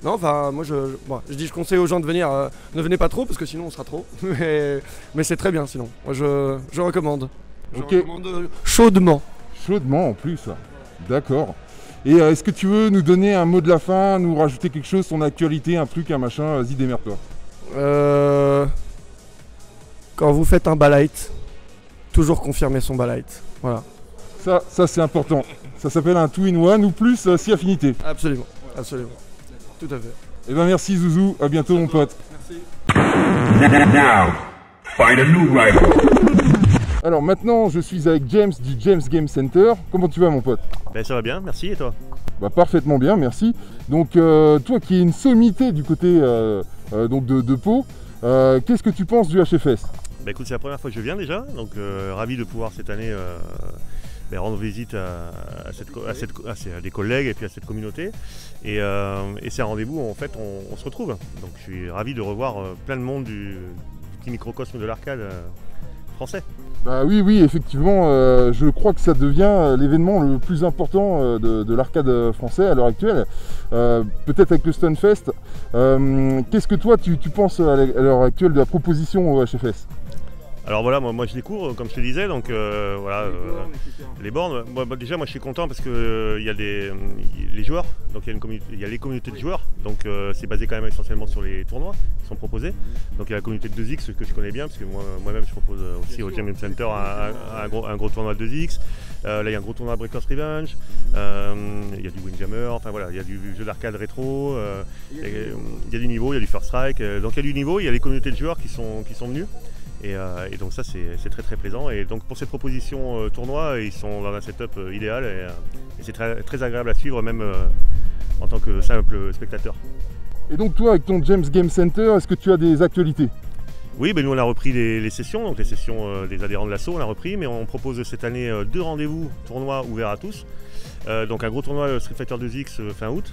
Speaker 13: Non, enfin moi je conseille aux gens de venir, ne venez pas trop parce que sinon on sera trop, mais c'est très bien sinon, moi je recommande.
Speaker 2: Ok.
Speaker 13: Je recommande chaudement.
Speaker 2: Chaudement en plus, d'accord. Et est-ce que tu veux nous donner un mot de la fin, nous rajouter quelque chose, ton actualité, un truc, un machin, vas-y démerde-toi.
Speaker 13: Quand vous faites un balight, toujours confirmer son balight, voilà.
Speaker 2: Ça c'est important, ça s'appelle un 2-in-1 ou plus si affinité.
Speaker 13: Absolument, absolument, tout à fait.
Speaker 2: Eh ben merci Zouzou, à bientôt mon pote.
Speaker 13: Merci.
Speaker 4: Now, find a new rival.
Speaker 2: Alors maintenant, je suis avec James du James Game Center. Comment tu vas, mon pote?
Speaker 14: Ben ça va bien, merci, et toi?
Speaker 2: Bah parfaitement bien, merci. Donc toi qui es une sommité du côté donc de Pau, qu'est-ce que tu penses du HFS?
Speaker 14: Ben écoute, c'est la première fois que je viens déjà, donc ravi de pouvoir cette année rendre visite à des collègues et puis à cette communauté. Et c'est un rendez-où où en fait on se retrouve. Donc je suis ravi de revoir plein de monde du petit microcosme de l'arcade français.
Speaker 2: Bah oui, effectivement, je crois que ça devient l'événement le plus important de l'arcade français à l'heure actuelle. Peut-être avec le Stunfest. Qu'est-ce que toi tu penses à l'heure actuelle de la proposition au HFS?
Speaker 14: Alors voilà, moi je découvre, comme je te disais, donc voilà, les bornes. Déjà, moi je suis content parce que il y a les joueurs, donc il y a les communautés de joueurs, donc c'est basé quand même essentiellement sur les tournois qui sont proposés. Donc il y a la communauté de 2X que je connais bien, parce que moi-même je propose aussi au Game Center un gros tournoi de 2X. Là il y a un gros tournoi Breakers Revenge, il y a du Windjammer, enfin voilà, il y a du jeu d'arcade rétro, il y a du niveau, il y a du First Strike, donc il y a du niveau, il y a les communautés de joueurs qui sont venus. Et donc ça c'est très très plaisant, et donc pour cette proposition tournoi, ils sont dans un setup idéal, et c'est très, très agréable à suivre même en tant que simple spectateur.
Speaker 2: Et donc toi avec ton James Game Center, est-ce que tu as des actualités?
Speaker 14: Oui, nous on a repris les sessions, donc les sessions des adhérents de l'assaut on a repris, mais on propose cette année 2 rendez-vous tournois ouverts à tous. Donc un gros tournoi Street Fighter 2X fin août,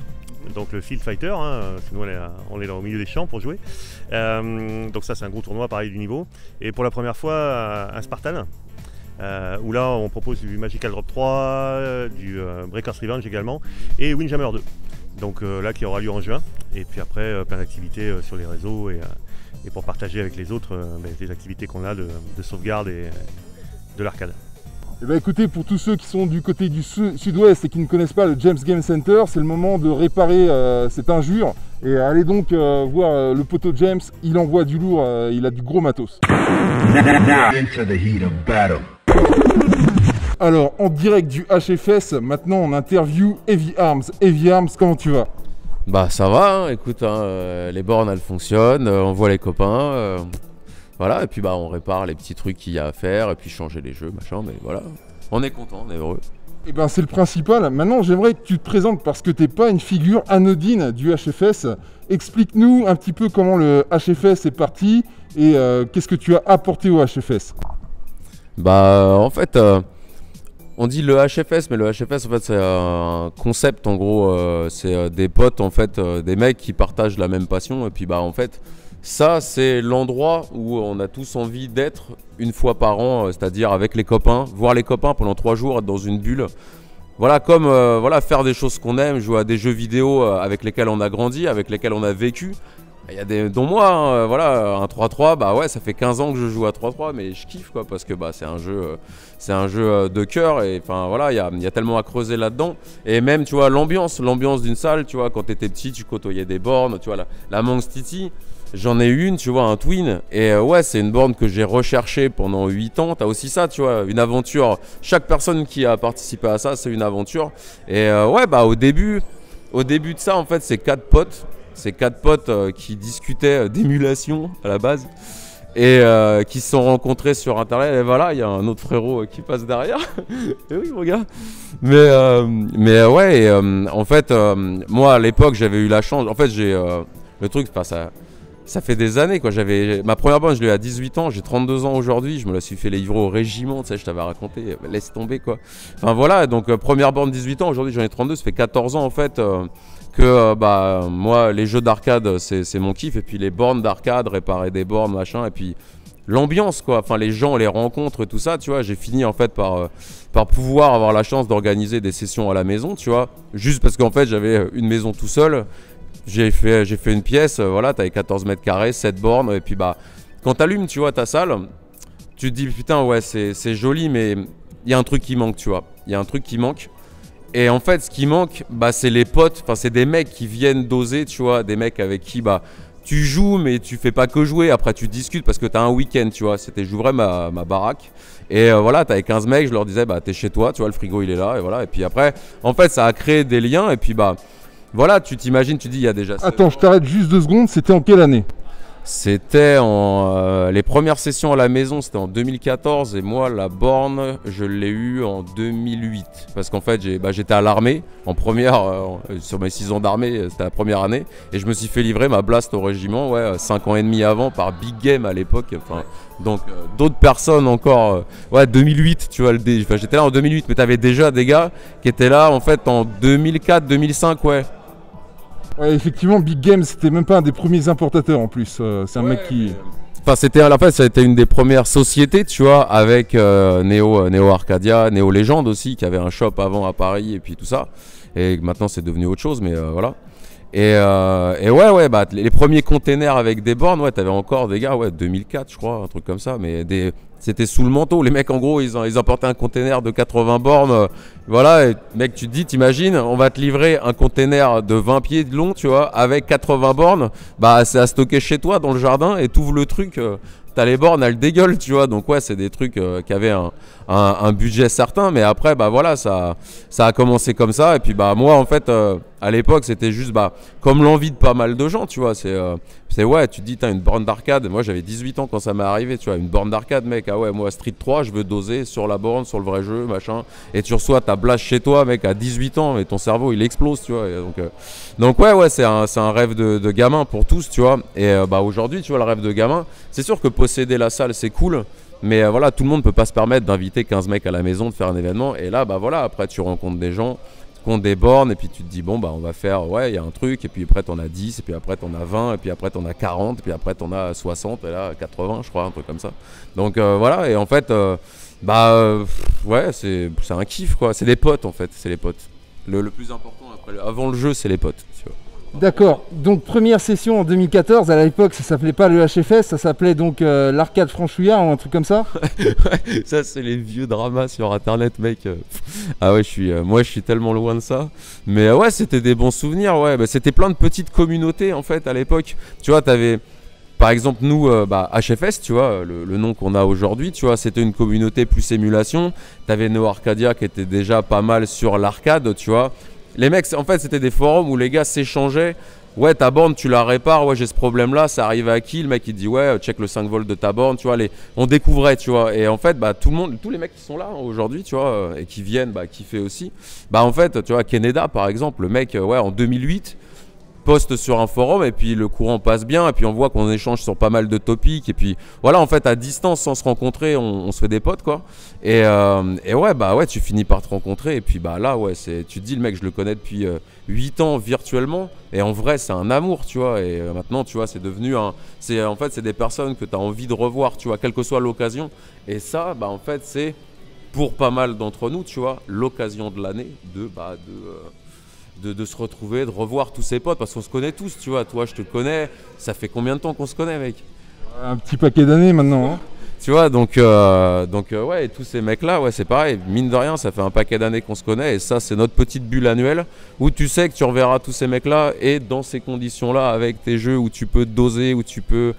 Speaker 14: donc le Field Fighter, nous on est au milieu des champs pour jouer. Donc ça c'est un gros tournoi pareil du niveau. Et pour la première fois un Spartan, où là on propose du Magical Drop 3, du Breakers Revenge également, et Windjammer 2. Donc là qui aura lieu en juin, et puis après plein d'activités sur les réseaux, et pour partager avec les autres les activités qu'on a de sauvegarde et de l'arcade.
Speaker 2: Eh bien écoutez, pour tous ceux qui sont du côté du sud-ouest et qui ne connaissent pas le James Game Center, c'est le moment de réparer cette injure. Et allez donc voir le poteau James, il envoie du lourd, il a du gros matos.
Speaker 4: Into the heat of battle.
Speaker 2: Alors, en direct du HFS, maintenant on interview Heavy Arms. Heavy Arms, comment tu vas?
Speaker 15: Bah ça va, écoute, les bornes elles fonctionnent, on voit les copains. Voilà, et puis on répare les petits trucs qu'il y a à faire, et puis changer les jeux, machin, mais voilà, on est content, on est heureux.
Speaker 2: Eh ben c'est le principal. Maintenant j'aimerais que tu te présentes parce que t'es pas une figure anodine du HFS. Explique-nous un petit peu comment le HFS est parti et qu'est-ce que tu as apporté au HFS.
Speaker 15: Bah en fait, on dit le HFS, mais le HFS en fait c'est un concept en gros, c'est des potes en fait, des mecs qui partagent la même passion, et puis en fait Ça, c'est l'endroit où on a tous envie d'être une fois par an, c'est-à-dire avec les copains, voir les copains pendant 3 jours, être dans une bulle. Voilà, comme voilà, faire des choses qu'on aime, jouer à des jeux vidéo avec lesquels on a grandi, avec lesquels on a vécu. Il y a des, dont moi, hein, voilà, un 3-3, bah ouais, ça fait 15 ans que je joue à 3-3, mais je kiffe quoi, parce que bah, c'est un jeu de cœur, et enfin voilà, il y a tellement à creuser là-dedans. Et même, tu vois, l'ambiance d'une salle, tu vois, quand t'étais petit, tu côtoyais des bornes, tu vois, la Manx Titi. J'en ai une, tu vois, un Twin, et ouais, c'est une borne que j'ai recherchée pendant 8 ans. T'as aussi ça, tu vois, une aventure. Chaque personne qui a participé à ça, c'est une aventure. Et ouais, bah au début de ça, en fait, c'est 4 potes. C'est 4 potes qui discutaient d'émulation à la base et qui se sont rencontrés sur internet. Et voilà, il y a un autre frérot qui passe derrière. Et oui, mon gars. Mais ouais, et, en fait, moi à l'époque, j'avais eu la chance. En fait, j'ai le truc, ça fait des années quoi. Ma première borne, je l'ai eu à 18 ans. J'ai 32 ans aujourd'hui. Je me la suis fait livrer au régiment. Tu sais, je t'avais raconté. Laisse tomber quoi. Enfin voilà. Donc première borne 18 ans. Aujourd'hui, j'en ai 32. Ça fait 14 ans en fait. Que bah moi les jeux d'arcade c'est mon kiff, et puis les bornes d'arcade, réparer des bornes machin, et puis l'ambiance quoi, enfin les gens, les rencontres et tout ça, tu vois. J'ai fini en fait par pouvoir avoir la chance d'organiser des sessions à la maison, tu vois, juste parce qu'en fait j'avais une maison tout seul. J'ai fait une pièce, voilà, t'avais 14 mètres carrés, 7 bornes, et puis bah quand t'allumes, tu vois, ta salle, tu te dis putain ouais c'est joli, mais il y a un truc qui manque, tu vois, il y a un truc qui manque. Et en fait, ce qui manque, bah, c'est les potes, enfin c'est des mecs qui viennent doser, tu vois, des mecs avec qui bah tu joues, mais tu fais pas que jouer. Après, tu discutes parce que t'as un week-end, tu vois. C'était, j'ouvrais ma baraque, et voilà, t'avais 15 mecs, je leur disais, bah t'es chez toi, tu vois, le frigo il est là, et voilà. Et puis après, en fait, ça a créé des liens, et puis bah voilà, tu t'imagines, tu dis, il y a déjà.
Speaker 2: Attends, je t'arrête juste 2 secondes, c'était en quelle année?
Speaker 15: C'était les premières sessions à la maison, c'était en 2014, et moi la borne je l'ai eu en 2008 parce qu'en fait j'étais à l'armée en première, sur mes 6 ans d'armée, c'était la première année, et je me suis fait livrer ma blast au régiment, ouais, 5 ans et demi avant, par Big Game à l'époque, enfin donc d'autres personnes encore, ouais 2008 tu vois, j'étais là en 2008, mais t'avais déjà des gars qui étaient là en fait en 2004-2005, ouais.
Speaker 2: Ouais, effectivement, Big Game, c'était même pas un des premiers importateurs en plus. C'est un mec qui.
Speaker 15: Enfin, c'était à la fin, ça a été une des premières sociétés, tu vois, avec Neo Arcadia, Neo Legend aussi, qui avait un shop avant à Paris et puis tout ça. Et maintenant, c'est devenu autre chose, mais voilà. Et ouais, bah, les premiers containers avec des bornes, ouais, t'avais encore des gars, ouais, 2004, je crois, un truc comme ça, mais c'était sous le manteau. Les mecs, en gros, ils emportaient un container de 80 bornes. Voilà, et mec, tu te dis, t'imagines, on va te livrer un container de 20 pieds de long, tu vois, avec 80 bornes. Bah, c'est à stocker chez toi dans le jardin, et t'ouvres le truc. T'as les bornes, elles dégueulent, tu vois. Donc ouais, c'est des trucs qui avaient un budget certain, mais après, bah voilà, ça a commencé comme ça. Et puis bah moi, en fait, à l'époque, c'était juste bah comme l'envie de pas mal de gens, tu vois. C'est ouais, tu te dis, t'as une borne d'arcade. Moi, j'avais 18 ans quand ça m'est arrivé, tu vois, une borne d'arcade, mec. Ah ouais, moi, Street 3, je veux doser sur la borne, sur le vrai jeu, machin. Et tu reçois ta blast chez toi, mec, à 18 ans, et ton cerveau, il explose, tu vois. Et donc ouais, c'est un rêve de gamin pour tous, tu vois. Et bah aujourd'hui, tu vois, le rêve de gamin, c'est sûr que posséder la salle, c'est cool. Mais voilà, tout le monde peut pas se permettre d'inviter 15 mecs à la maison, de faire un événement. Et là, bah voilà, après, tu rencontres des gens qui ont des bornes, et puis tu te dis, bon, bah on va faire, ouais, il y a un truc, et puis après, t'en as 10, et puis après, t'en as 20, et puis après, t'en as 40, et puis après, t'en as 60, et là, 80, je crois, un truc comme ça. Donc voilà, et en fait, ouais, c'est un kiff, quoi. C'est des potes, en fait, c'est les potes. Le plus important, avant le jeu, c'est les potes, tu vois.
Speaker 2: D'accord, donc première session en 2014, à l'époque ça s'appelait pas le HFS, ça s'appelait donc l'arcade Franchouillard ou un truc comme ça.
Speaker 15: Ouais, ça c'est les vieux dramas sur internet, mec. Ah ouais, moi je suis tellement loin de ça. Mais ouais, c'était des bons souvenirs, ouais. Bah, c'était plein de petites communautés en fait à l'époque. Tu vois, t'avais par exemple nous, HFS, tu vois, le nom qu'on a aujourd'hui, tu vois, c'était une communauté plus émulation. T'avais Neo Arcadia qui était déjà pas mal sur l'arcade, tu vois. Les mecs, en fait, c'était des forums où les gars s'échangeaient. Ouais, ta borne, tu la répares. Ouais, j'ai ce problème-là. Ça arrive à qui? Le mec, il dit, ouais, check le 5 volts de ta borne. Tu vois, on découvrait, tu vois. Et en fait, bah, tous les mecs qui sont là aujourd'hui, tu vois, et qui viennent, bah, kiffer aussi. Bah, en fait, tu vois, Keneda, par exemple, le mec, ouais, en 2008, postent sur un forum et puis le courant passe bien et puis on voit qu'on échange sur pas mal de topics et puis voilà, en fait à distance sans se rencontrer on se fait des potes quoi. Et ouais, bah ouais, tu finis par te rencontrer et puis bah là ouais, tu te dis le mec je le connais depuis 8 ans virtuellement et en vrai c'est un amour tu vois. Et maintenant tu vois c'est devenu en fait c'est des personnes que tu as envie de revoir tu vois, quelle que soit l'occasion. Et ça bah en fait c'est pour pas mal d'entre nous tu vois l'occasion de l'année de se retrouver, de revoir tous ses potes parce qu'on se connaît tous tu vois. Toi je te connais, ça fait combien de temps qu'on se connaît mec?
Speaker 2: Un petit paquet d'années maintenant hein.
Speaker 15: Tu vois, donc ouais, et tous ces mecs-là, ouais, c'est pareil, mine de rien, ça fait un paquet d'années qu'on se connaît, et ça, c'est notre petite bulle annuelle, où tu sais que tu reverras tous ces mecs-là, et dans ces conditions-là, avec tes jeux où tu peux doser, où tu peux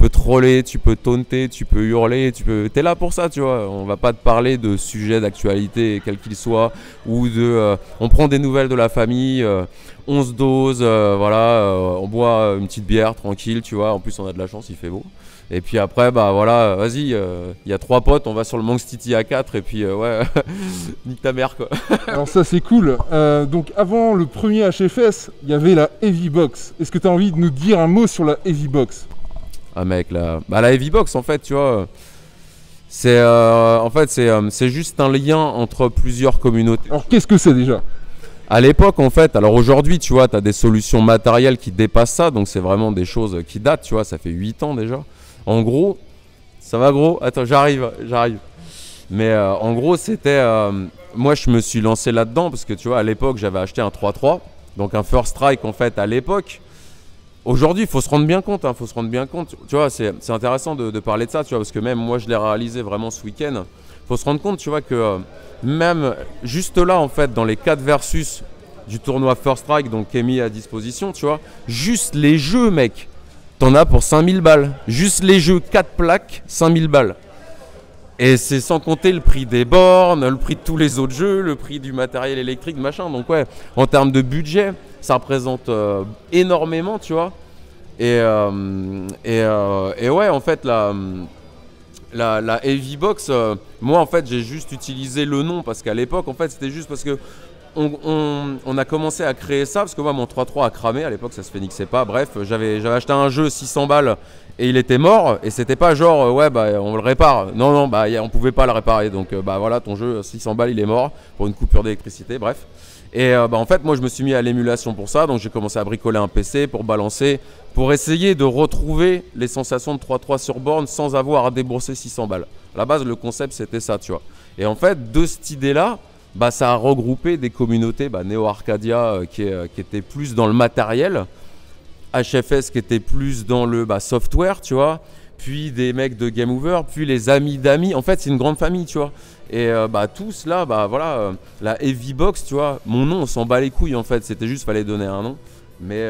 Speaker 15: troller, tu peux taunter, tu peux hurler, t'es là pour ça, tu vois. On va pas te parler de sujets d'actualité, quel qu'il soit, ou on prend des nouvelles de la famille, on se dose, voilà, on boit une petite bière tranquille, tu vois, en plus on a de la chance, il fait beau. Et puis après, bah voilà, vas-y, il y a 3 potes, on va sur le Manx City à 4 et puis ouais, nique ta mère quoi.
Speaker 2: Alors ça c'est cool. Donc avant le premier HFS, il y avait la Heavy Box. Est-ce que tu as envie de nous dire un mot sur la Heavy Box?
Speaker 15: Ah mec, la Heavy Box en fait, tu vois, c'est juste un lien entre plusieurs communautés.
Speaker 2: Alors qu'est-ce que c'est déjà?
Speaker 15: À l'époque en fait, alors aujourd'hui tu vois, tu as des solutions matérielles qui dépassent ça, donc c'est vraiment des choses qui datent, tu vois, ça fait 8 ans déjà. En gros, ça va gros? Attends, j'arrive. Mais en gros, c'était... moi, je me suis lancé là-dedans parce que, tu vois, à l'époque, j'avais acheté un 3-3. Donc, un First Strike, en fait, à l'époque. Aujourd'hui, il faut se rendre bien compte. Tu vois, c'est intéressant de parler de ça, tu vois, parce que même moi, je l'ai réalisé vraiment ce week-end. Il faut se rendre compte, tu vois, que même juste là, en fait, dans les 4 versus du tournoi First Strike, donc qui est mis à disposition, tu vois, juste les jeux, mec. T'en as pour 5000 balles. Juste les jeux 4 plaques, 5000 balles. Et c'est sans compter le prix des bornes, le prix de tous les autres jeux, le prix du matériel électrique, machin. Donc ouais, en termes de budget, ça représente énormément, tu vois. Et ouais, en fait, la Heavy Box, moi en fait, j'ai juste utilisé le nom parce qu'à l'époque, en fait, c'était juste parce que on a commencé à créer ça parce que moi mon 3-3 a cramé à l'époque, ça se phénixait pas. Bref, j'avais acheté un jeu 600 balles et il était mort et c'était pas genre ouais bah on le répare. Non bah on pouvait pas le réparer donc bah voilà ton jeu 600 balles il est mort pour une coupure d'électricité. Bref. Et bah en fait moi je me suis mis à l'émulation pour ça, donc j'ai commencé à bricoler un PC pour balancer, pour essayer de retrouver les sensations de 3-3 sur borne sans avoir à débourser 600 balles. À la base le concept c'était ça, tu vois. Et en fait de cette idée là, bah, ça a regroupé des communautés, bah, Neo Arcadia qui était plus dans le matériel, HFS qui était plus dans le software, tu vois, puis des mecs de Game Over, puis les amis d'amis. En fait, c'est une grande famille, tu vois. Et tous là, voilà, la Heavy Box, tu vois, mon nom, on s'en bat les couilles en fait. C'était juste, fallait donner un nom. Mais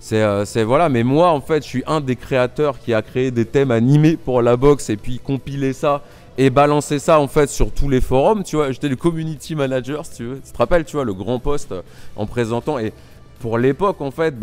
Speaker 15: c'est voilà. Mais moi, en fait, je suis un des créateurs qui a créé des thèmes animés pour la box et puis compiler ça. Et balancer ça en fait sur tous les forums, tu vois. J'étais le community manager, si tu veux. Tu te rappelles, tu vois, le grand poste en présentant. Et pour l'époque, en fait,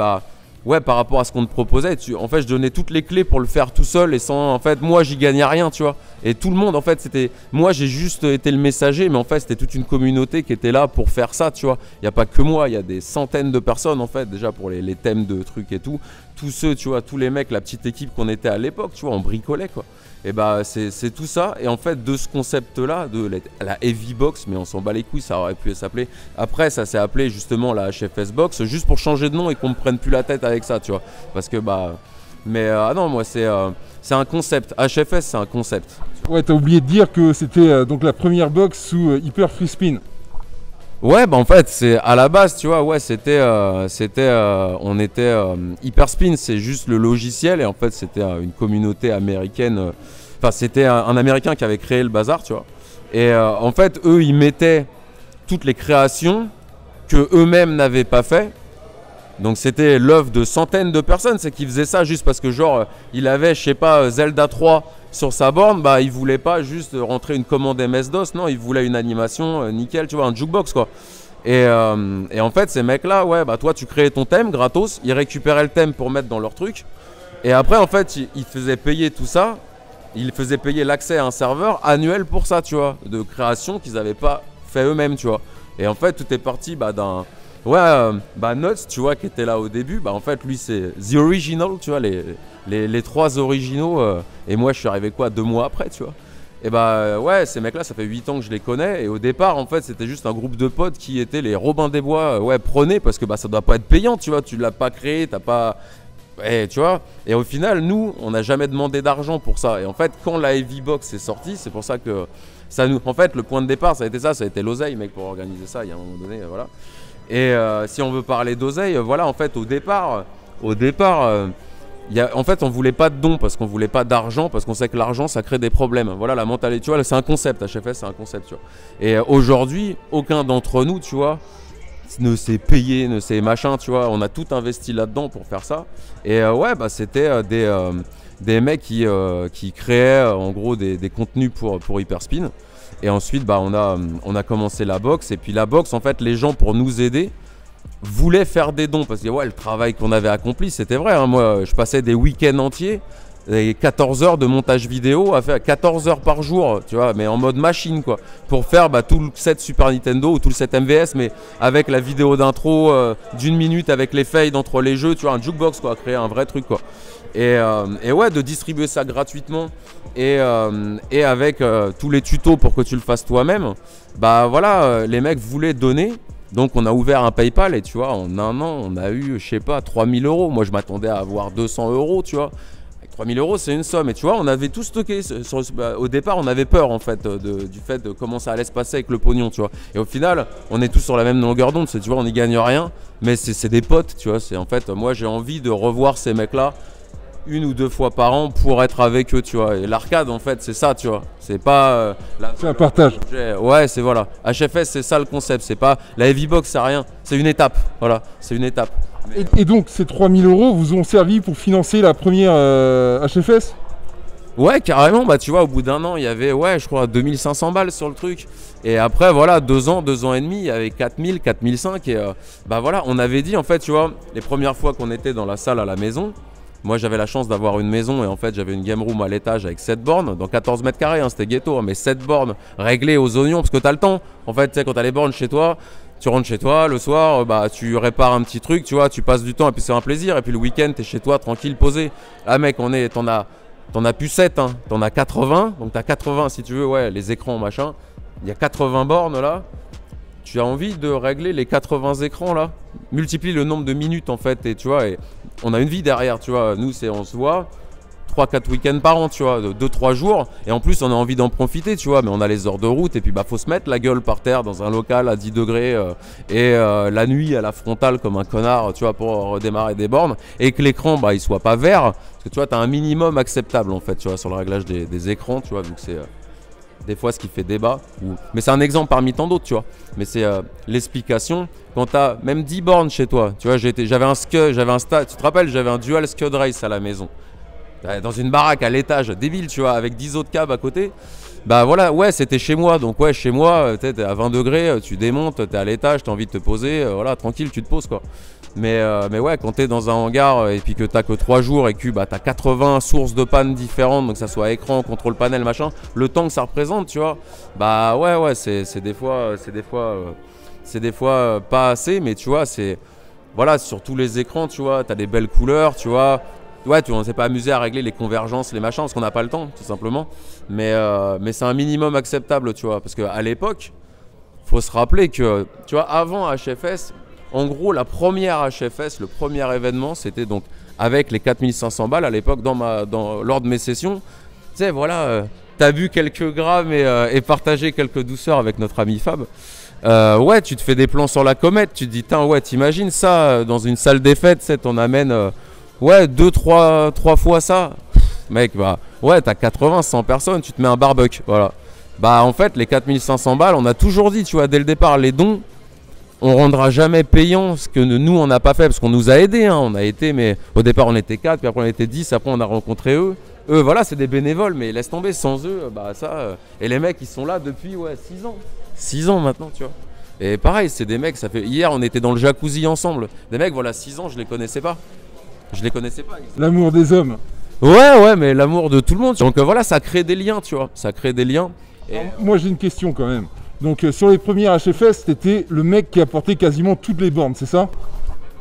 Speaker 15: ouais, par rapport à ce qu'on te proposait, en fait, je donnais toutes les clés pour le faire tout seul et sans, en fait, moi, j'y gagnais rien, tu vois. Et tout le monde, en fait, c'était, moi, j'ai juste été le messager, mais en fait, c'était toute une communauté qui était là pour faire ça, tu vois. Il n'y a pas que moi, il y a des centaines de personnes, en fait, déjà pour les thèmes de trucs et tout. Tous ceux, tu vois, tous les mecs, la petite équipe qu'on était à l'époque, tu vois, on bricolait, quoi. Et c'est tout ça. Et en fait, de ce concept-là, de la Heavy Box, mais on s'en bat les couilles, ça aurait pu s'appeler. Après, ça s'est appelé justement la HFS Box, juste pour changer de nom et qu'on me prenne plus la tête avec ça, tu vois. Parce que mais non, moi c'est un concept. HFS, c'est un concept.
Speaker 2: Ouais, t'as oublié de dire que c'était donc la première box sous Hyper Free Spin.
Speaker 15: Ouais, en fait, c'est à la base, tu vois, ouais, on était Hyperspin, c'est juste le logiciel et en fait, c'était une communauté américaine. Enfin, c'était un Américain qui avait créé le bazar, tu vois. Et en fait, eux, ils mettaient toutes les créations que eux-mêmes n'avaient pas fait. Donc, c'était l'œuvre de centaines de personnes, c'est qu'ils faisaient ça juste parce que genre, il avait, je sais pas, Zelda 3 sur sa borne, il voulait pas juste rentrer une commande MS-DOS, non, il voulait une animation nickel, tu vois, un jukebox quoi. Et en fait, ces mecs-là, ouais, toi tu créais ton thème gratos, ils récupéraient le thème pour mettre dans leur truc. Et après, en fait, ils faisaient payer tout ça, ils faisaient payer l'accès à un serveur annuel pour ça, tu vois, de création qu'ils n'avaient pas fait eux-mêmes, tu vois. Et en fait, tout est parti Ouais, bah Nuts, tu vois, qui était là au début, bah en fait lui c'est The Original, tu vois, les 3 originaux, et moi je suis arrivé quoi 2 mois après, tu vois. Et bah ouais, ces mecs là ça fait 8 ans que je les connais, et au départ en fait c'était juste un groupe de potes qui étaient les Robin des Bois, ouais, prenez, parce que bah ça doit pas être payant, tu vois, tu l'as pas créé, t'as pas... Ouais, tu vois, et au final nous on n'a jamais demandé d'argent pour ça, et en fait quand la Heavy Box est sortie, c'est pour ça que ça nous... En fait le point de départ ça a été l'oseille mec pour organiser ça, il y a un moment donné, voilà. Et si on veut parler d'oseille, voilà, en fait, au départ, en fait, on voulait pas de dons parce qu'on voulait pas d'argent, parce qu'on sait que l'argent, ça crée des problèmes. Voilà, la mentalité, tu vois, c'est un concept, HFS, c'est un concept, tu vois. Et aujourd'hui, aucun d'entre nous, tu vois, ne s'est payé, ne s'est machin, tu vois, on a tout investi là-dedans pour faire ça. Et ouais, bah, c'était des mecs qui créaient, en gros, des contenus pour Hyperspin. Et ensuite, bah, on a commencé la box. Et puis la box, en fait, les gens, pour nous aider, voulaient faire des dons. Parce que ouais, le travail qu'on avait accompli, c'était vrai. Hein. Moi, je passais des week-ends entiers, et 14 heures de montage vidéo, à faire 14 heures par jour, tu vois, mais en mode machine, quoi. Pour faire bah, tout le set Super Nintendo ou tout le set MVS, mais avec la vidéo d'intro d'1 minute, avec les fades entre les jeux, tu vois, un jukebox, quoi. Créer un vrai truc, quoi. Et ouais, de distribuer ça gratuitement et avec tous les tutos pour que tu le fasses toi-même, bah voilà, les mecs voulaient donner. Donc on a ouvert un PayPal et tu vois, en 1 an, on a eu, je sais pas, 3000 €. Moi je m'attendais à avoir 200 €, tu vois. Avec 3000 € c'est une somme. Et tu vois, on avait tout stocké. Au départ, on avait peur en fait du fait de comment ça allait se passer avec le pognon, tu vois. Et au final, on est tous sur la même longueur d'onde. Tu vois, on n'y gagne rien, mais c'est des potes, tu vois. C'est en fait, moi j'ai envie de revoir ces mecs-là 1 ou 2 fois par an pour être avec eux, tu vois. Et l'arcade, en fait, c'est ça, tu vois. C'est pas...
Speaker 2: c'est un partage.
Speaker 15: Ouais, c'est voilà. HFS, c'est ça le concept. C'est pas... La Heavy Box, c'est rien. C'est une étape. Voilà, c'est une étape.
Speaker 2: Mais... Et donc, ces 3000 € vous ont servi pour financer la première HFS ?
Speaker 15: Ouais, carrément. Bah, tu vois, au bout d'1 an, il y avait, ouais, je crois, 2500 balles sur le truc. Et après, voilà, 2 ans et demi, il y avait 4000, 4005. Et bah voilà, on avait dit, en fait, tu vois, les premières fois qu'on était dans la salle à la maison, moi j'avais la chance d'avoir une maison et en fait j'avais une game room à l'étage avec 7 bornes dans 14 mètres carrés, hein, c'était ghetto, hein, mais 7 bornes réglées aux oignons parce que t'as le temps. En fait, tu sais, quand t'as les bornes chez toi, tu rentres chez toi le soir, bah tu répares un petit truc, tu vois, tu passes du temps et puis c'est un plaisir. Et puis le week-end, t'es chez toi tranquille, posé. Ah mec, t'en as plus 7, hein, t'en as 80, donc t'as 80 si tu veux, ouais, les écrans machin. Il y a 80 bornes là. Tu as envie de régler les 80 écrans là, multiplie le nombre de minutes en fait, et tu vois, et on a une vie derrière, tu vois. Nous, on se voit 3-4 week-ends par an, tu vois, 2-3 jours, et en plus on a envie d'en profiter, tu vois, mais on a les heures de route, et puis bah faut se mettre la gueule par terre dans un local à 10 degrés, et la nuit à la frontale comme un connard, tu vois, pour redémarrer des bornes, et que l'écran, bah il soit pas vert, parce que tu vois, tu as un minimum acceptable en fait, tu vois, sur le réglage des écrans, tu vois, vu que c'est... des fois ce qui fait débat, mais c'est un exemple parmi tant d'autres, tu vois. Mais c'est l'explication, quand tu as même 10 bornes chez toi, tu vois, j'avais un Scud, tu te rappelles, j'avais un Dual Scud Race à la maison, dans une baraque à l'étage, débile, tu vois, avec 10 autres câbles à côté. Bah voilà, ouais, c'était chez moi, donc ouais, chez moi, t'es à 20 degrés, tu démontes, t'es à l'étage, t'as envie de te poser, voilà, tranquille, tu te poses, quoi. Mais ouais, quand t'es dans un hangar et puis que t'as que 3 jours et que bah, t'as 80 sources de panne différentes, donc que ça soit écran, contrôle panel, machin, le temps que ça représente, tu vois, bah ouais, c'est des fois pas assez, mais tu vois, c'est, voilà, sur tous les écrans, tu vois, t'as des belles couleurs, tu vois. Ouais, on s'est pas amusé à régler les convergences, les machins, parce qu'on n'a pas le temps, tout simplement. Mais c'est un minimum acceptable, tu vois, parce qu'à l'époque, faut se rappeler que, tu vois, avant HFS, en gros, la première HFS, le premier événement, c'était donc avec les 4500 balles à l'époque, lors de mes sessions. Tu sais, voilà, t'as bu quelques grammes et partagé quelques douceurs avec notre ami Fab. Ouais, tu te fais des plans sur la comète, tu te dis, ouais, t'imagines ça dans une salle des fêtes, on amène, ouais, 2-3 fois ça. Mec, bah, ouais, t'as 80-100 personnes, tu te mets un barbecue, voilà. Bah, en fait, les 4500 balles, on a toujours dit, tu vois, dès le départ, les dons, on rendra jamais payant ce que nous on n'a pas fait, parce qu'on nous a aidés, hein, on a été, mais au départ on était 4, puis après on était 10, après on a rencontré eux. Eux, voilà, c'est des bénévoles, mais laisse tomber, sans eux, bah ça. Et les mecs, ils sont là depuis, ouais, 6 ans. 6 ans maintenant, tu vois. Et pareil, c'est des mecs, ça fait. Hier, on était dans le jacuzzi ensemble. Des mecs, voilà, 6 ans, je les connaissais pas.
Speaker 2: L'amour des hommes.
Speaker 15: Ouais, mais l'amour de tout le monde. Donc voilà, ça crée des liens, tu vois. Ça crée des liens.
Speaker 2: Et... Alors, moi, j'ai une question quand même. Donc sur les premiers HFS, t'étais le mec qui apportait quasiment toutes les bornes, c'est ça?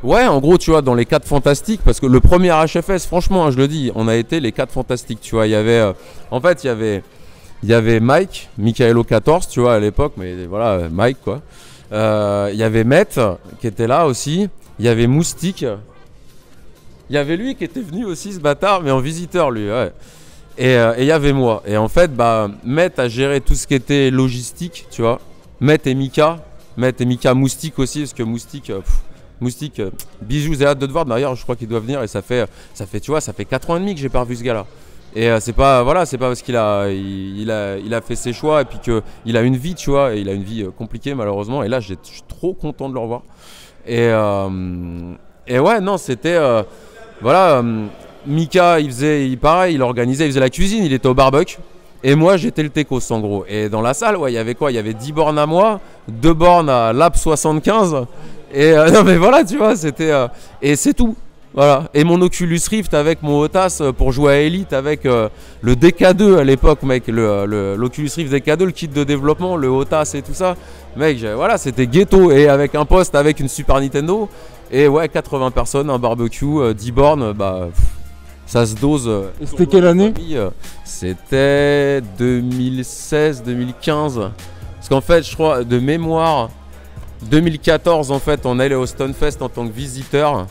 Speaker 15: Ouais, en gros, tu vois, dans les 4 fantastiques, parce que le premier HFS, franchement, hein, je le dis, on a été les 4 fantastiques, tu vois. Il y avait, en fait, il y avait Mike, Michaelo 14, tu vois, à l'époque, mais voilà, Mike, quoi. Il y avait Met, qui était là aussi. Il y avait Moustique. Il y avait lui qui était venu aussi, ce bâtard, mais en visiteur, lui, ouais. Et il y avait moi. Et en fait, bah, Met a géré tout ce qui était logistique, tu vois. Met et Mika, Moustique aussi, parce que Moustique... Moustique, bisous, j'ai hâte de te voir. D'ailleurs, je crois qu'il doit venir et ça fait, tu vois, ça fait 4 ans et demi que j'ai pas revu ce gars-là. Et c'est pas parce qu'il a, il a fait ses choix et puis qu'il a une vie, tu vois, et il a une vie compliquée malheureusement. Et là, je suis trop content de le revoir. Et ouais, non, c'était, voilà, Mika, pareil, il organisait, il faisait la cuisine, il était au barbecue. Et moi, j'étais le techos en gros. Et dans la salle, ouais, il y avait quoi? Il y avait 10 bornes à moi, 2 bornes à Lab 75. Et non mais voilà, tu vois, c'était et c'est tout. Voilà. Et mon Oculus Rift avec mon Otas pour jouer à Elite avec le DK2 à l'époque, mec, l'Oculus Rift DK2, le kit de développement, le Otas et tout ça. Mec, voilà, c'était ghetto et avec un poste avec une Super Nintendo et ouais, 80 personnes, un barbecue, 10 bornes, bah ça se dose.
Speaker 2: Et c'était quelle année?
Speaker 15: C'était 2016, 2015. Parce qu'en fait, je crois de mémoire 2014 en fait on allait au Stunfest en tant que visiteur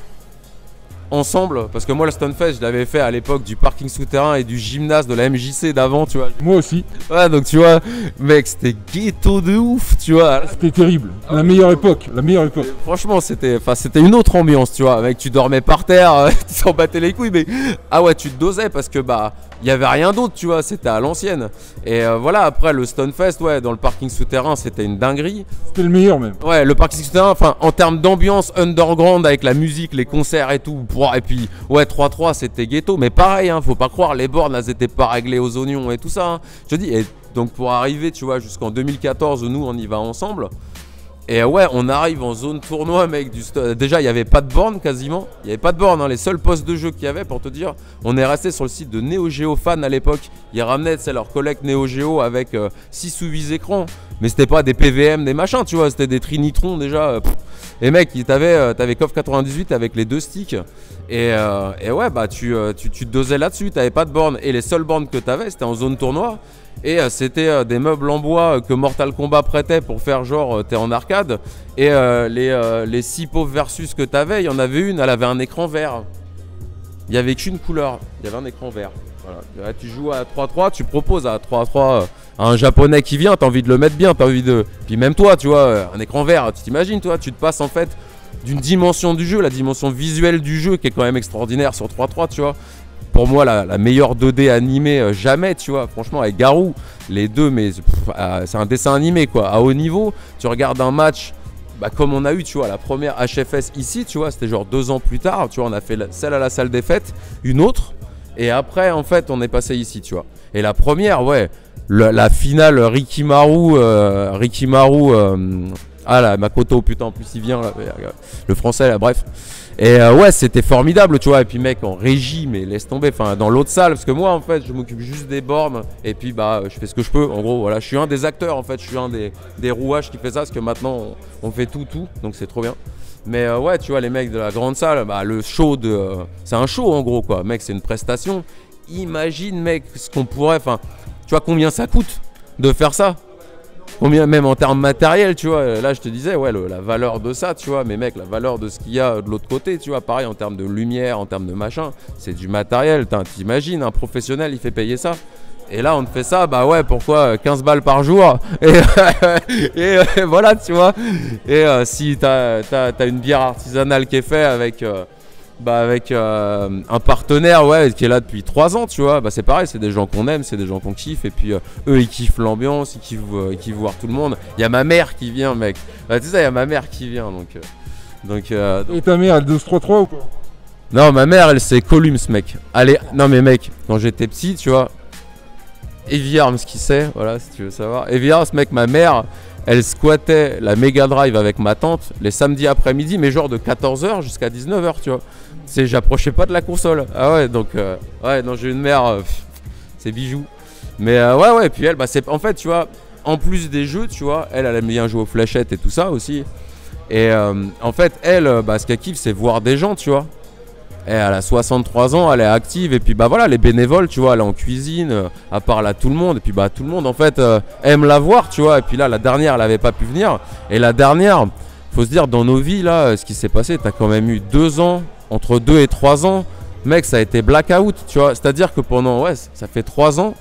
Speaker 15: ensemble, parce que moi le Stunfest je l'avais fait à l'époque du parking souterrain et du gymnase de la MJC d'avant, tu vois.
Speaker 2: Moi aussi.
Speaker 15: Ouais, donc tu vois, mec, c'était ghetto de ouf, tu vois.
Speaker 2: C'était terrible, la meilleure époque, la meilleure époque.
Speaker 15: Franchement, c'était une autre ambiance, tu vois. Mec, tu dormais par terre, tu s'en battais les couilles, mais ah ouais, tu te dosais parce que bah il y avait rien d'autre, tu vois, c'était à l'ancienne. Et voilà, après le Stunfest, ouais, dans le parking souterrain, c'était une dinguerie.
Speaker 2: C'était le meilleur même.
Speaker 15: Ouais, le parking souterrain, enfin en termes d'ambiance underground avec la musique, les concerts et tout. Et puis ouais, 3-3 c'était ghetto, mais pareil, hein, faut pas croire, les bornes elles étaient pas réglées aux oignons et tout ça, hein. Je te dis, et donc pour arriver, tu vois, jusqu'en 2014, nous on y va ensemble. Et ouais, on arrive en zone tournoi, mec. Déjà, il n'y avait pas de borne quasiment. Il n'y avait pas de borne, hein. Les seuls postes de jeu qu'il y avait, pour te dire, on est resté sur le site de Neo Geo Fan à l'époque. Ils ramenaient leur collecte Neo Geo avec 6 ou 8 écrans. Mais c'était pas des PVM, des machins, tu vois. C'était des Trinitron déjà. Et mec, t'avais KOF 98 avec les 2 sticks. Et ouais, bah tu te dosais là-dessus. T'avais pas de borne. Et les seules bornes que t'avais, c'était en zone tournoi. Et c'était des meubles en bois que Mortal Kombat prêtait pour faire genre t'es en arcade. Et les 6 pauvres versus que t'avais, il y en avait une, elle avait un écran vert. Il n'y avait qu'une couleur, il y avait un écran vert. Voilà. Tu joues à 3-3, tu proposes à 3-3 à un japonais qui vient, t'as envie de le mettre bien, t'as envie de... Puis même toi, tu vois, un écran vert, tu t'imagines, toi, tu te passes en fait d'une dimension du jeu, la dimension visuelle du jeu qui est quand même extraordinaire sur 3-3, tu vois. Pour moi, la meilleure 2D animée jamais, tu vois. Franchement, avec Garou, les deux, mais c'est un dessin animé, quoi. À haut niveau, tu regardes un match, bah, comme on a eu, tu vois, la première HFS ici, tu vois, c'était genre 2 ans plus tard, tu vois, on a fait celle à la salle des fêtes, une autre, et après, en fait, on est passé ici, tu vois. Et la première, ouais, la finale Rikimaru, ah là, Makoto, putain, en plus il vient, là, le français, là, bref. Et ouais, c'était formidable, tu vois. Et puis mec, en régie, mais laisse tomber, enfin dans l'autre salle, parce que moi en fait je m'occupe juste des bornes et puis bah je fais ce que je peux. En gros, voilà, je suis un des acteurs en fait, je suis un des rouages qui fait ça, parce que maintenant on fait tout, donc c'est trop bien. Mais ouais, tu vois, les mecs de la grande salle, bah le show c'est un show en gros, quoi. Mec, c'est une prestation. Imagine mec ce qu'on pourrait, enfin, tu vois combien ça coûte de faire ça. Combien même en termes matériels, tu vois, là je te disais, ouais, la valeur de ça, tu vois, mais mec, la valeur de ce qu'il y a de l'autre côté, tu vois, pareil en termes de lumière, en termes de machin, c'est du matériel, t'imagines, un professionnel il fait payer ça. Et là on te fait ça, bah ouais, pourquoi 15 balles par jour. Et voilà, tu vois. Et si t'as une bière artisanale qui est faite avec... avec un partenaire, ouais, qui est là depuis 3 ans, tu vois, bah c'est pareil, c'est des gens qu'on aime, c'est des gens qu'on kiffe, et puis eux ils kiffent l'ambiance, ils kiffent voir tout le monde. Il y a ma mère qui vient, mec, bah, tu sais, il y a ma mère qui vient, donc
Speaker 2: Et ta mère elle 2-3-3 ou quoi?
Speaker 15: Non, ma mère elle c'est Columns, mec. Allez, non mais mec, quand j'étais petit, tu vois, Heavy Arms qui sait, voilà, si tu veux savoir. Heavy Arms, mec, ma mère, elle squattait la Mega Drive avec ma tante les samedis après-midi, mais genre de 14h jusqu'à 19h, tu vois. J'approchais pas de la console. Ah ouais, donc ouais, non, j'ai une mère, c'est bijou. Mais ouais, puis elle, bah c'est en fait, tu vois, en plus des jeux, tu vois, elle aime bien jouer aux fléchettes et tout ça aussi. Et en fait, elle, ce qu'elle kiffe, c'est voir des gens, tu vois. Et elle a 63 ans, elle est active, et puis bah voilà, les bénévoles, tu vois, elle est en cuisine, elle parle à tout le monde, et puis bah tout le monde en fait aime la voir, tu vois. Et puis là, la dernière, elle avait pas pu venir. Et la dernière, faut se dire, dans nos vies, là, ce qui s'est passé, t'as quand même eu 2 ans, entre 2 et 3 ans, mec, ça a été blackout, tu vois. C'est-à-dire que pendant, ouais, ça fait 3 ans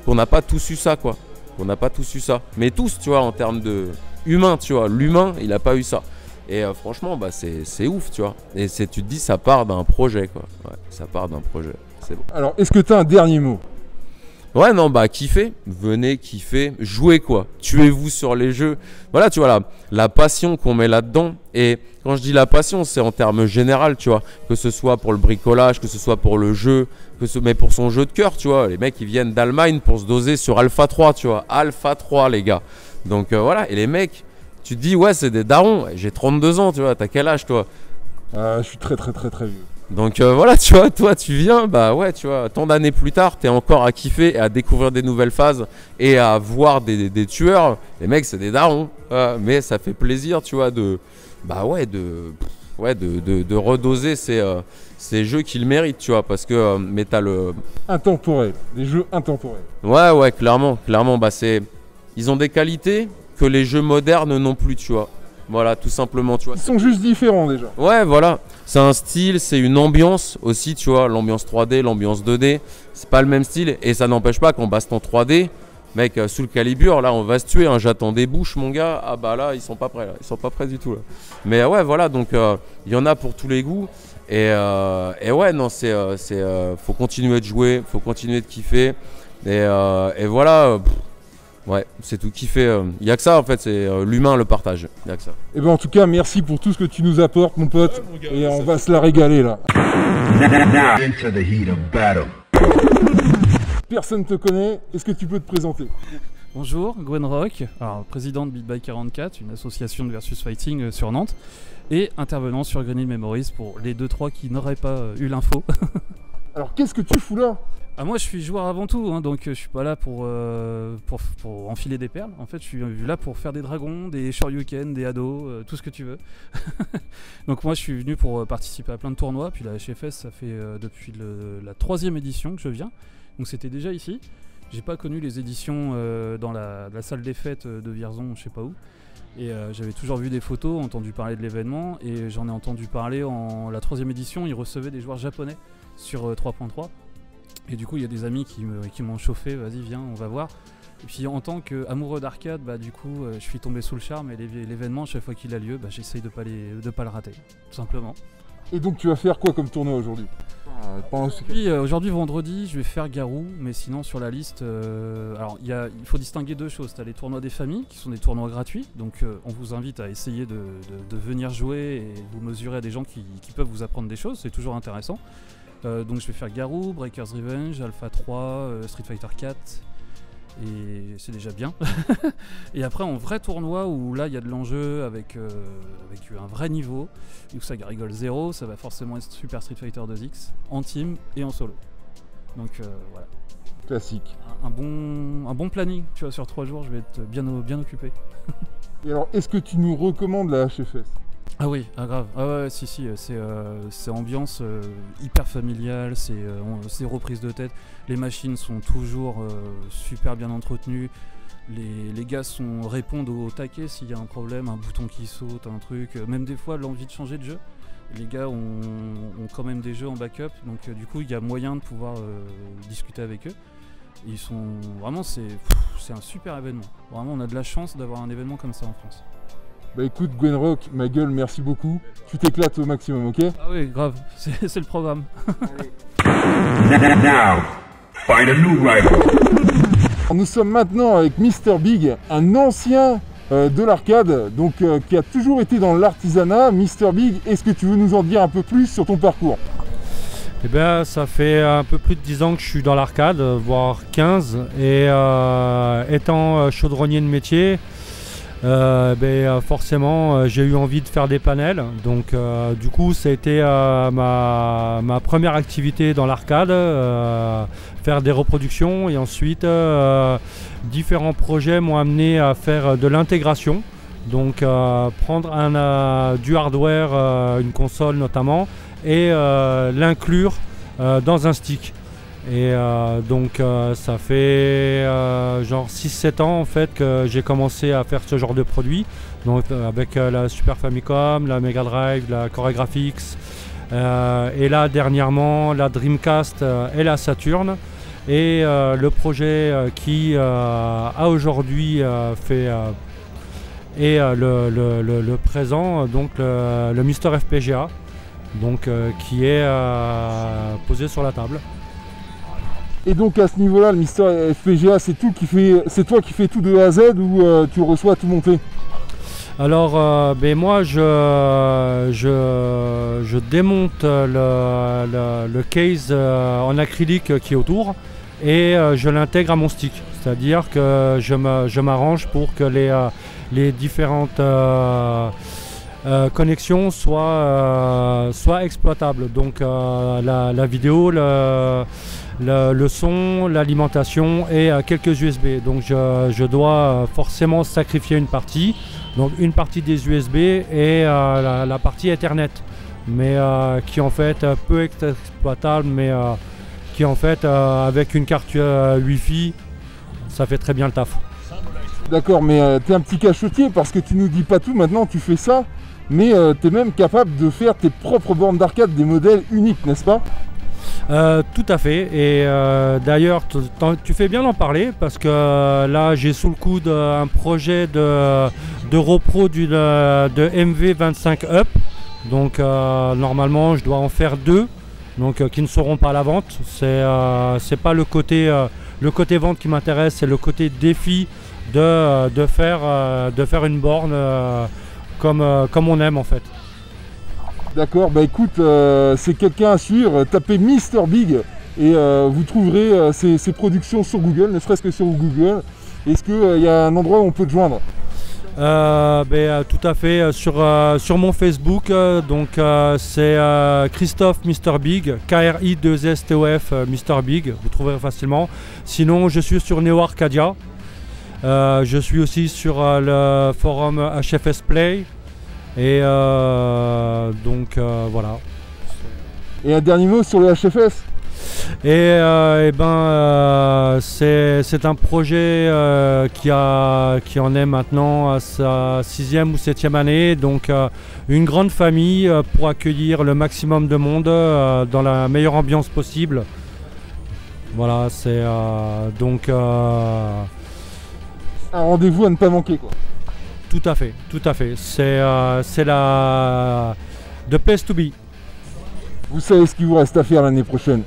Speaker 15: qu'on n'a pas tous eu ça, quoi. On n'a pas tous eu ça. Mais tous, tu vois, en termes de humain, tu vois. L'humain, il a pas eu ça. Et franchement, bah, c'est ouf, tu vois. Et tu te dis, ça part d'un projet, quoi. Ouais, ça part d'un projet. C'est bon.
Speaker 2: Alors, est-ce que tu as un dernier mot?
Speaker 15: Ouais, non, bah, kiffez. Venez, kiffez. Jouez, quoi. Tuez-vous sur les jeux. Voilà, tu vois, la passion qu'on met là-dedans. Et quand je dis la passion, c'est en termes général, tu vois. Que ce soit pour le bricolage, que ce soit pour le jeu, mais pour son jeu de cœur, tu vois. Les mecs, ils viennent d'Allemagne pour se doser sur Alpha 3, tu vois. Alpha 3, les gars. Donc, voilà. Et les mecs, tu te dis, ouais, c'est des darons. J'ai 32 ans, tu vois. T'as quel âge, toi?
Speaker 2: Je suis très vieux.
Speaker 15: Donc voilà, tu vois, toi tu viens, bah ouais, tu vois, tant d'années plus tard, t'es encore à kiffer et à découvrir des nouvelles phases et à voir des tueurs. Les mecs, c'est des darons, mais ça fait plaisir, tu vois, de redoser ces jeux qu'ils méritent, tu vois, parce que mais t'as le
Speaker 2: intemporel, des jeux intemporels.
Speaker 15: Ouais, clairement, bah ils ont des qualités que les jeux modernes n'ont plus, tu vois. Voilà, tout simplement, tu vois.
Speaker 2: Ils sont juste différents déjà.
Speaker 15: Ouais, voilà. C'est un style, c'est une ambiance aussi, tu vois. L'ambiance 3D, l'ambiance 2D. C'est pas le même style. Et ça n'empêche pas qu'en baston 3D, mec, sous le calibre, là, on va se tuer. Hein. J'attends des bouches, mon gars. Ah bah là, ils sont pas prêts. Là. Ils sont pas prêts du tout. Là. Mais ouais, voilà. Donc, il y en a pour tous les goûts. Et ouais, non, faut continuer de jouer. Faut continuer de kiffer. Et voilà. Ouais, c'est tout kiffer. Il n'y a que ça en fait, c'est l'humain, le partage. Il n'y a que ça.
Speaker 2: Et ben en tout cas, merci pour tout ce que tu nous apportes, mon pote. Ouais, mon gars, et on va se la régaler là.
Speaker 4: Into the heat of battle.
Speaker 2: Personne ne te connaît, est-ce que tu peux te présenter?
Speaker 16: Bonjour, Gwen Rock, alors, président de Beat by 44, une association de versus fighting sur Nantes, et intervenant sur Green Hill Memories pour les 2-3 qui n'auraient pas eu l'info.
Speaker 2: Alors qu'est-ce que tu fous là?
Speaker 16: Ah, moi je suis joueur avant tout, hein, donc je suis pas là pour enfiler des perles. En fait je suis là pour faire des dragons, des shoryuken, des ados, tout ce que tu veux. Donc moi je suis venu pour participer à plein de tournois, puis la HFS ça fait depuis la 3e édition que je viens. Donc c'était déjà ici. J'ai pas connu les éditions dans la salle des fêtes de Vierzon, je sais pas où. Et j'avais toujours vu des photos, entendu parler de l'événement, et j'en ai entendu parler en la 3e édition, ils recevaient des joueurs japonais sur 3.3. Et du coup, il y a des amis qui m'ont chauffé, vas-y, viens, on va voir. Et puis en tant qu'amoureux d'arcade, bah, du coup, je suis tombé sous le charme et l'événement, chaque fois qu'il a lieu, bah, j'essaye de pas le rater, tout simplement.
Speaker 2: Et donc, tu vas faire quoi comme tournoi aujourd'hui?
Speaker 16: Aujourd'hui, vendredi, je vais faire Garou, mais sinon sur la liste, alors il faut distinguer 2 choses. Tu as les tournois des familles, qui sont des tournois gratuits, donc on vous invite à essayer de venir jouer et vous mesurer à des gens qui peuvent vous apprendre des choses, c'est toujours intéressant. Donc je vais faire Garou, Breaker's Revenge, Alpha 3, Street Fighter 4, et c'est déjà bien. Et après en vrai tournoi où là il y a de l'enjeu avec un vrai niveau, où ça rigole zéro, ça va forcément être Super Street Fighter 2X, en team et en solo. Donc voilà.
Speaker 2: Classique.
Speaker 16: Un bon planning, tu vois, sur 3 jours je vais être bien occupé.
Speaker 2: Et alors est-ce que tu nous recommandes la HFS?
Speaker 16: Ah oui, grave. Ah ouais, si, c'est ambiance hyper familiale, c'est reprise de tête. Les machines sont toujours super bien entretenues. Les gars répondent au taquet s'il y a un problème, un bouton qui saute, un truc. Même des fois, l'envie de changer de jeu. Les gars ont quand même des jeux en backup, donc du coup, il y a moyen de pouvoir discuter avec eux. Ils sont vraiment, c'est un super événement. Vraiment, on a de la chance d'avoir un événement comme ça en France.
Speaker 2: Bah écoute Gwen Rock, ma gueule, merci beaucoup. Tu t'éclates au maximum, ok?
Speaker 16: Ah oui, grave, c'est le programme.
Speaker 4: Now, find a new rival.
Speaker 2: Nous sommes maintenant avec Mr Big, un ancien de l'arcade, donc qui a toujours été dans l'artisanat. Mr Big, est-ce que tu veux nous en dire un peu plus sur ton parcours?
Speaker 17: Eh bien, ça fait un peu plus de 10 ans que je suis dans l'arcade, voire 15, et étant chaudronnier de métier, forcément j'ai eu envie de faire des panels, donc du coup ça a été ma première activité dans l'arcade, faire des reproductions, et ensuite différents projets m'ont amené à faire de l'intégration, donc prendre du hardware, une console notamment, et l'inclure dans un stick. Et donc ça fait genre 6-7 ans en fait que j'ai commencé à faire ce genre de produit, donc avec la Super Famicom, la Mega Drive, la Core-Graphics, et là dernièrement la Dreamcast et la Saturn. Et le projet qui a aujourd'hui fait et le présent, donc le Mister FPGA, donc qui est posé sur la table.
Speaker 2: Et donc à ce niveau-là, le Mister FPGA, c'est toi qui fais tout de A à Z, ou tu reçois tout monté?
Speaker 17: Alors moi je démonte le case en acrylique qui est autour, et je l'intègre à mon stick. C'est-à-dire que je m'arrange pour que les différentes connexions soient exploitables. Donc la vidéo, le son, l'alimentation et quelques USB. Donc je dois forcément sacrifier une partie. Donc une partie des USB et la partie Ethernet, mais qui en fait peut être exploitable, mais qui en fait avec une carte Wi-Fi, ça fait très bien le taf.
Speaker 2: D'accord, mais t'es un petit cachotier parce que tu nous dis pas tout. Maintenant tu fais ça, mais t'es même capable de faire tes propres bornes d'arcade, des modèles uniques, n'est-ce pas?
Speaker 17: Tout à fait, et d'ailleurs tu fais bien d'en parler, parce que là j'ai sous le coude un projet de repro de MV25 Up, donc normalement je dois en faire 2, donc qui ne seront pas à la vente. C'est pas le côté vente qui m'intéresse, c'est le côté défi de faire une borne comme on aime en fait.
Speaker 2: D'accord, bah écoute, c'est quelqu'un à suivre. Tapez Mr Big et vous trouverez ses productions sur Google, ne serait-ce que sur Google. Est-ce qu'il y a un endroit où on peut te joindre?
Speaker 17: Tout à fait, sur mon Facebook, donc c'est Christophe Mr Big, KRI2STOF Mr Big, vous trouverez facilement. Sinon je suis sur Neo Arcadia, je suis aussi sur le forum HFS Play. Et donc voilà.
Speaker 2: Et un dernier mot sur le HFS?
Speaker 17: C'est un projet qui en est maintenant à sa 6e ou 7e année, donc une grande famille pour accueillir le maximum de monde dans la meilleure ambiance possible. Voilà, c'est donc un
Speaker 2: rendez-vous à ne pas manquer, quoi.
Speaker 17: Tout à fait, tout à fait. C'est the place to be.
Speaker 2: Vous savez ce qu'il vous reste à faire l'année prochaine.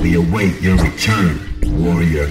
Speaker 4: We await your return, warrior.